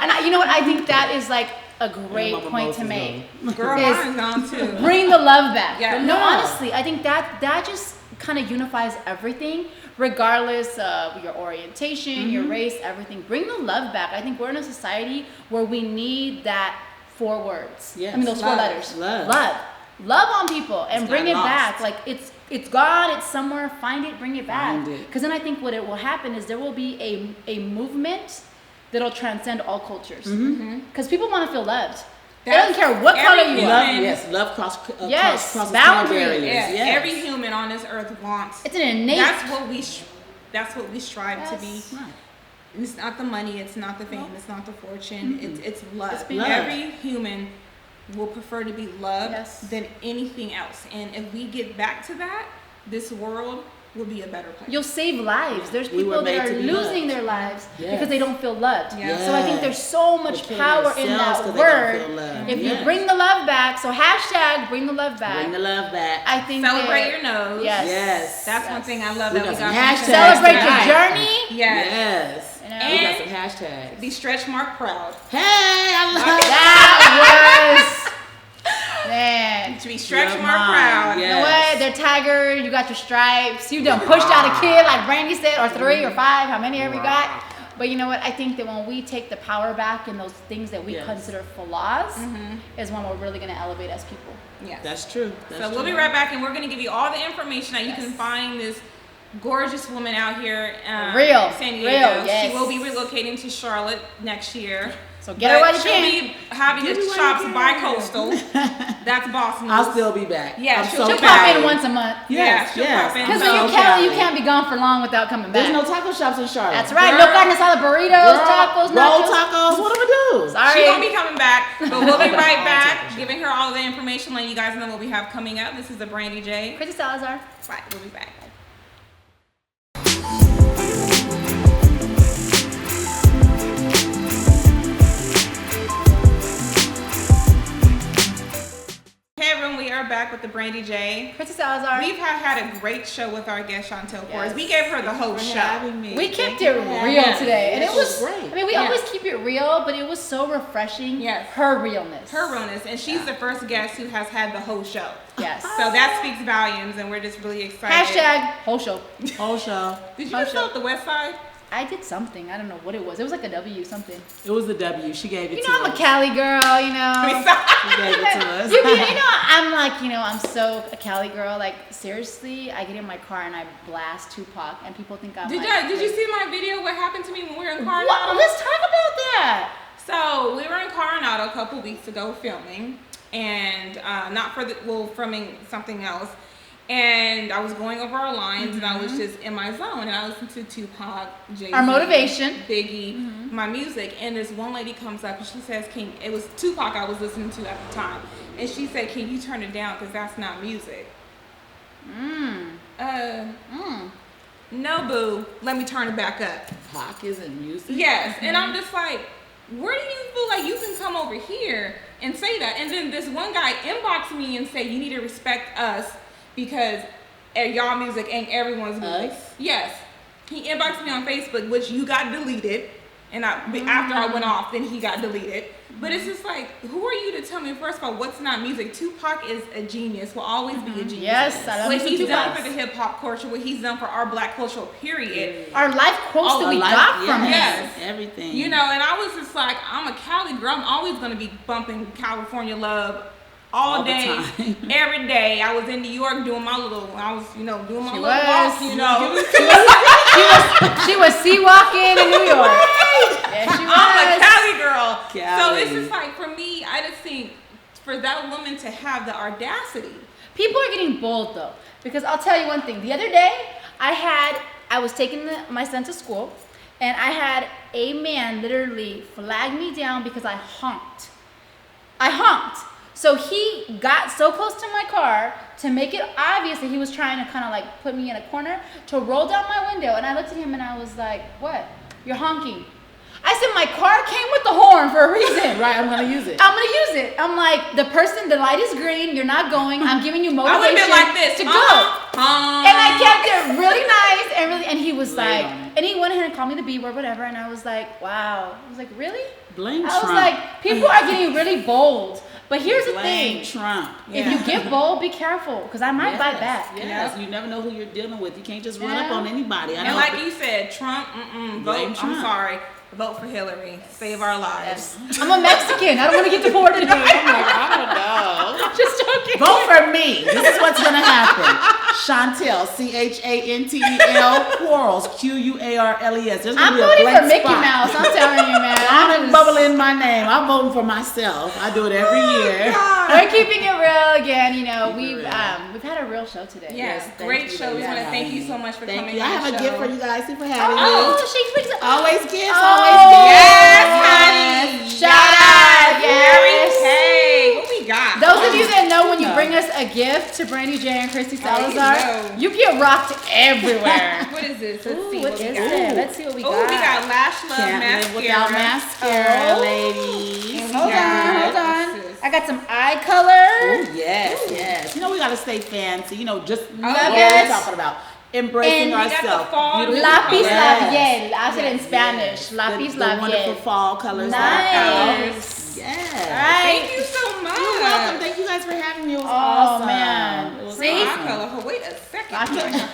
And you know what? I think that is like a great point to make. Girl, mine's gone too. Bring the love back. Yeah. No, honestly, I think that just kind of unifies everything, regardless of your orientation, your race, everything. Bring the love back. I think we're in a society where we need that 4 words. Yes. I mean, those 4 letters. Love On people and bring it lost. back. Like it's gone. It's somewhere. Find it. Bring it back. Find it. Because then I think what it will happen is there will be a movement that'll transcend all cultures. Because people want to feel loved. They don't care what color you are. Love crosses boundaries. barriers. Yes. Yes. Every human on this earth wants. It's an innate. That's what we strive to be. Right. It's not the money. It's not the fame. It's not the fortune. It's love. It's being Every human will prefer to be loved Yes. than anything else. And if we get back to that, this world will be a better place. You'll save lives. There's We were people that made are to be losing loved. their lives Yes. because they don't feel loved. Yes. So I think there's so much They're killing power in themselves that 'cause they don't word. feel loved. If Yes. you bring the love back, so hashtag bring the love back. Bring the love back. I think Celebrate that- your nose. Yes. Yes. That's one thing I love We that got we some got. hashtags. Celebrate tonight. your journey. Yes. Yes. You know? We got And some hashtags. be stretch mark proud. Hey, I love That was man. To be stretch Love mark mine. proud. Yeah. You know what? They're tiger. You got your stripes. You done pushed out a kid like Brandee said, or 3 or 5. How many ever you got? But you know what? I think that when we take the power back in those things that we Yes. consider flaws, is when we're really going to elevate as people. Yes. That's true. So we'll be right back, and we're going to give you all the information that you can find this gorgeous woman out here in Real. San Diego. Real, yes. She will be relocating to Charlotte next year. So get her while you she'll can. be having Get the her while chops you can. bi-coastal. That's boss news. I'll still be back. Yeah, I'm she'll so She'll pop proud. in once a month. Yes, she'll yes. pop in. I'm Because so when you're Cali, you proud. can't be gone for long without coming back. There's no taco shops in Charlotte. That's right. Girl. No carne asada, burritos, tacos, Roll nachos. tacos. What do we do? Sorry. She's going to be coming back, but we'll be right All back, taco giving her all the information, letting you guys know what we have coming up. This is the Brandee J. Kristy Salazar. Bye. We'll be back. Hey everyone, we are back with the Brandee J. Kristy Salazar. We've had a great show with our guest Chantel Quarles. Yes. We gave her the whole Thanks for show. having me. We kept Thank you it for having real me. today, and it This was great. I mean, we Yeah. always keep it real, but it was so refreshing. Yes. Her realness. Her realness, and she's the first guest who has had the whole show. Yes. So that speaks volumes, and we're just really excited. Hashtag whole show. Whole show. Did you Whole just show. fill out the West Side? I did something. I don't know what it was. It was like a W something. It was the W. She gave it You to know, I'm a us. Cali girl. You know. She gave it to us. You know, I'm like, you know, I'm so a Cali girl. Like, seriously, I get in my car and I blast Tupac, and people think I'm Did like, you see my video? What happened to me when we were in Coronado? What? Let's talk about that. So we were in Coronado a couple weeks ago filming, and filming something else. And I was going over our lines, and I was just in my zone, and I listened to Tupac, Jay-Z, Our motivation. Biggie, my music. And this one lady comes up and she says, it was Tupac I was listening to at the time, and she said, "Can you turn it down? Because that's not music." No, boo. Let me turn it back up. Pac isn't music. Yes, and I'm just like, where do you feel like you can come over here and say that? And then this one guy inboxed me and said, "You need to respect us because y'all music ain't everyone's music." Us? Yes, he inboxed me on Facebook, which you got deleted, and after I went off, then he got deleted. But it's just like, who are you to tell me, first of all, what's not music? Tupac is a genius, will always be a genius. Yes, I love What me he's some done Tupac. for the hip hop culture, what he's done for our black culture, period. Our life quotes that we got from him. yes. Everything. You know, and I was just like, I'm a Cali girl. I'm always going to be bumping California love all the day, time. every day. I was in New York doing my little, doing my She little was. walk, you know. She was sea walking in New York. Yeah, she was. I'm a Cali girl. Cali. So it's just like, for me, I just think for that woman to have the audacity. People are getting bold though, because I'll tell you one thing. The other day, I was taking my son to school, and I had a man literally flag me down because I honked. So he got so close to my car to make it obvious that he was trying to kind of like put me in a corner to roll down my window. And I looked at him and I was like, what? You're honking. I said, my car came with the horn for a reason. Right, I'm going to use it. I'm like, the light is green. You're not going. I'm giving you motivation I would have been like this. to go. And I kept it really nice and he was like, and he went ahead and called me the B word, whatever. And I was like, wow. I was like, really? Blame I Trump. was like, people are getting really bold. But here's the thing. Trump. If you get bold, be careful, because I might bite back. Yes, you never know who you're dealing with. You can't just run up on anybody. And like you said, Trump, vote. Trump. I'm sorry. Vote for Hillary. Save our lives. Yes. I'm a Mexican. I don't want to get deported. I'm like, I don't know. Just joking. Vote for me. This is what's going to happen. Chantel, Chantel Quarles, Quarles. There's going to be a voting blank for Mickey spot. Mouse. I'm telling you, man. I'm bubbling my name. I'm voting for myself. I do it every year. We're keeping it real again. You know, we've had a real show today. Yes, great show. We want to thank you so much for coming. I have a gift for you guys. Thank you for having me. Always gifts. Yes, honey. Shout out. Yes. Hey, what we got? Those of you that know, when you bring us a gift to Brandee J and Kristy Salazar, you get rocked everywhere. What is this? Let's see what we got. Let's see what we got. Oh, we got Lash Love Can't mascara. live without mascara, ladies. Hold on. I got some eye color. Oh, yes. You know, we got to stay fancy. You know, just love what it. we're talking about. Embracing And we got ourselves. the fall Lapis Yes. labial. I said it in Spanish. Lapis the wonderful labial. fall colors that are out. Nice. Yes. All right. Thank you so much. You're welcome. Thank you guys for having me. It was awesome. Man. It was See? awesome. Color. Wait a second.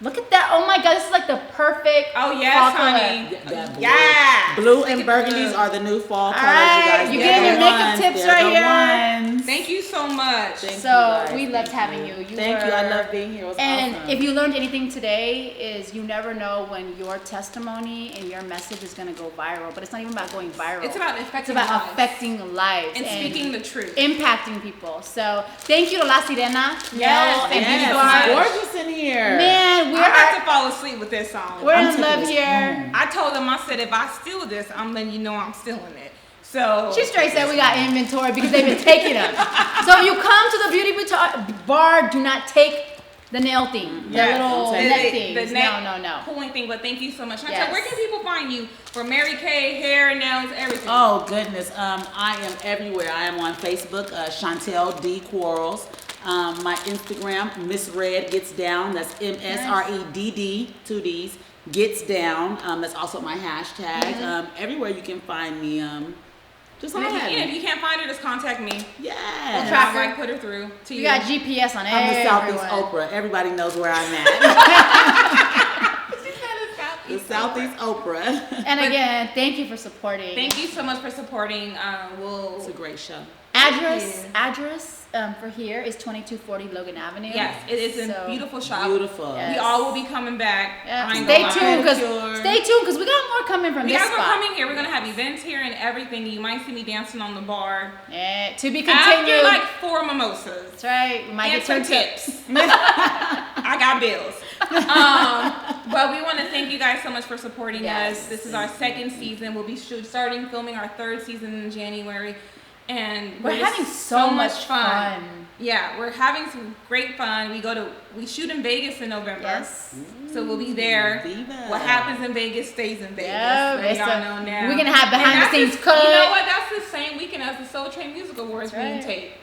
Look at that. Oh my God. This is like the perfect Oh, yes, fall color. honey. That blue. Yeah. Blue and burgundies are the new fall colors. right, You guys, you they're getting the your makeup ones. tips They're right the here. ones. Thank you so much. Thank you So guys. we loved Thank having you. Thank you. I love being here. It was And awesome. if you learned anything today, is you never know when your testimony and your message is going to go viral. But it's not even about going viral. It's about It's affecting about lives. affecting lives and speaking the truth. impacting people. So thank you to La Sirena, Yes, Mel, and thank you Beauty so Bar. much. Gorgeous in here. Man, I had to fall asleep with this song. we're I'm in taking love this here. I told them, I said, if I steal this, I'm letting you know I'm stealing it. So She straight said we got inventory because they've been taking them. So if you come to the Beauty Bar, do not take the nail thing, the little neck things. The neck No. pulling thing. But thank you so much. Chantel, Yes. where can people find you for Mary Kay, hair, nails, everything? Oh goodness, I am everywhere. I am on Facebook, Chantel D Quarles. My Instagram, Miss Red Gets Down. That's MSREDD, 2 D's. Gets Down. That's also my hashtag. Everywhere you can find me. Just And holler at if me. you can't find her, just contact me. Yeah. And track I her. might put her through to You you. got GPS on I'm the everyone. Southeast Oprah. Everybody knows where I'm at. The Southeast Oprah. And again, thank you for supporting. Thank you so much for supporting. It's a great show. Address for here is 2240 Logan Avenue. Yes, it is a So, beautiful shop. Beautiful. Yes. We all will be coming back. Yeah. I ain't Stay gonna lie. tuned Pedicure. because we got more coming from We this guys are spot. coming here. We're gonna have events here and everything. You might see me dancing on the bar. Yeah, to be After continued. like 4 mimosas. That's right. We might And get some turned tips. I got bills. But we want to thank you guys so much for supporting Yes. us. This is our second season. We'll be starting filming our 3rd season in January. And We're having so much fun. Yeah, we're having some great fun. We shoot in Vegas in November. Yes. So we'll be there. Viva. What happens in Vegas stays in Vegas. Yeah, Let y'all so know now. we're gonna have behind And the scenes that's cut. You know what? That's the same weekend as the Soul Train Music Awards That's being right. taped.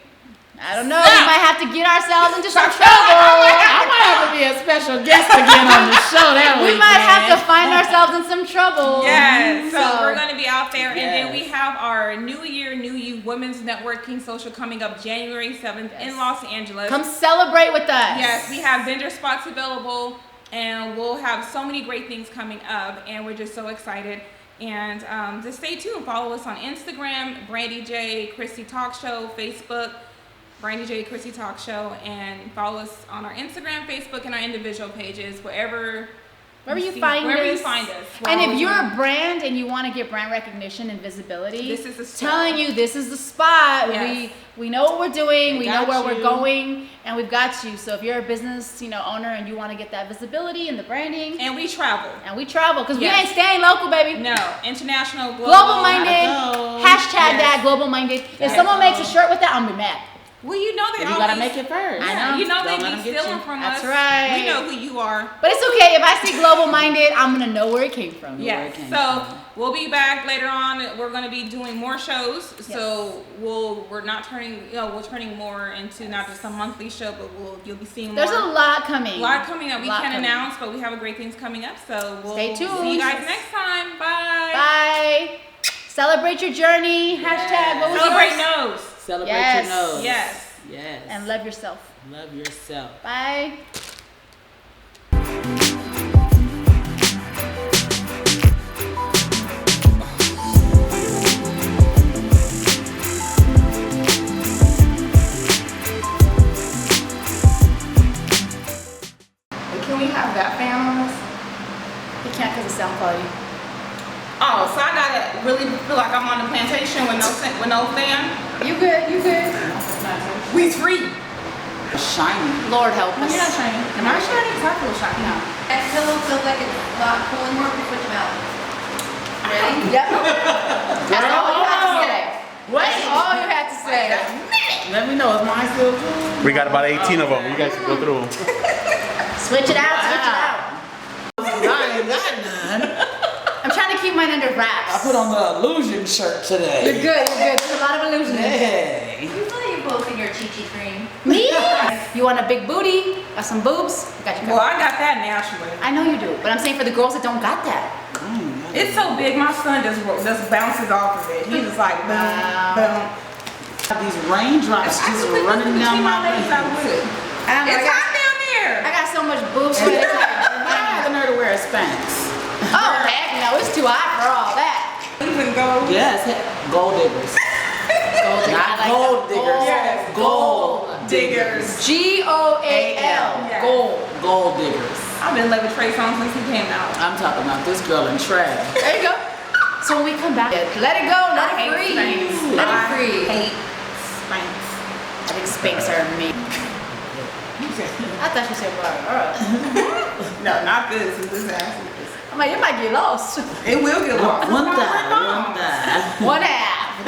I don't know. We might have to get ourselves into some trouble. I might have to be a special guest again on the show that We weekend. might have to find ourselves in some trouble. Yes, so So- we're going to be out there. And then Yes. we have our New Year, New You Women's Networking Social coming up January 7th in Los Angeles. Come celebrate with us. Yes, we have vendor spots available, and we'll have so many great things coming up, and we're just so excited. And just stay tuned. Follow us on Instagram, Brandee J Kristy Talk Show, Facebook, Brandee J Kristy Talk Show, and follow us on our Instagram, Facebook, and our individual pages, wherever Wherever you find us. And if you're a brand and you want to get brand recognition and visibility, this is the spot. Telling you this is the spot. Yes. We know what we're doing. We know where we're going, and we've got you. So if you're a business, owner, and you want to get that visibility and the branding, and we travel, because we ain't staying local, baby. No, international, global minded. Hashtag that global minded. If someone makes a shirt with that, I'm gonna be mad. Well, you know they you gotta make it first. I know. You know they be stealing from us. That's right. We know who you are. But it's okay. If I see global minded, I'm gonna know where it came from. Yes. So we'll be back later on. We're gonna be doing more shows. Yes. So we're not turning. We're turning more into not just a monthly show, but you'll be seeing more. There's a lot coming. A lot coming up. We can't announce, but we have a great things coming up. So we'll stay tuned. See you guys next time. Bye. Bye. Celebrate your journey. Hashtag. What was Celebrate nose. Celebrate your nose. Yes. Yes. And love yourself. Love yourself. Bye. Can we have that fan on us? You can't because of sound quality. Oh, so I gotta really feel like I'm on the plantation with no fan? You good, you good. We free. Shiny. Lord help us. You're not shiny. Am I shiny? Because I feel shiny. No. That pillow feels like it's not pulling more. Put your mouth. Ready? Yep. That's all you had to say. That's all you had to say. Let me know. Is mine still good? We got about 18 of them. You guys can go through them. Switch it out, switch it out. I ain't got none. I'm trying to keep mine under wraps. I put on the illusion shirt today. You're good, you're good. There's a lot of illusion. Hey. You feel like you're both in your chi-chi cream. Me? You want a big booty? Got some boobs? Got you. Well, I got that naturally. I know you do, but I'm saying for the girls that don't got that. It's so big, my son just bounces off of it. He's just like, boom, boom. These raindrops just running down my legs. I would. It's hot down there. I got so much boob sweat. I have the nerve to wear a Spanx. Oh, heck no, it's too hot for all that. Even gold. Yes, gold diggers. Gold diggers. Not gold diggers. Yes, gold diggers. G-O-A-L. Yeah. Gold diggers. I've been loving Trey Songz since he came out. I'm talking about this girl in trash. There you go. So when we come back, let it go, let it free. Let it free. I hate Spanx. I think Spanx are me. I thought you said No, not this. This ass. I'm like, it might get lost. It will get lost. One thigh. One half.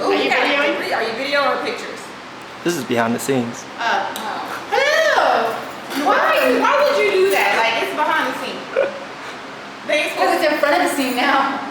Ooh, Are you videoing? Are you video or pictures? This is behind the scenes. Hello. Why would you do that? Like, it's behind the scenes. Because it's in front of the scene now.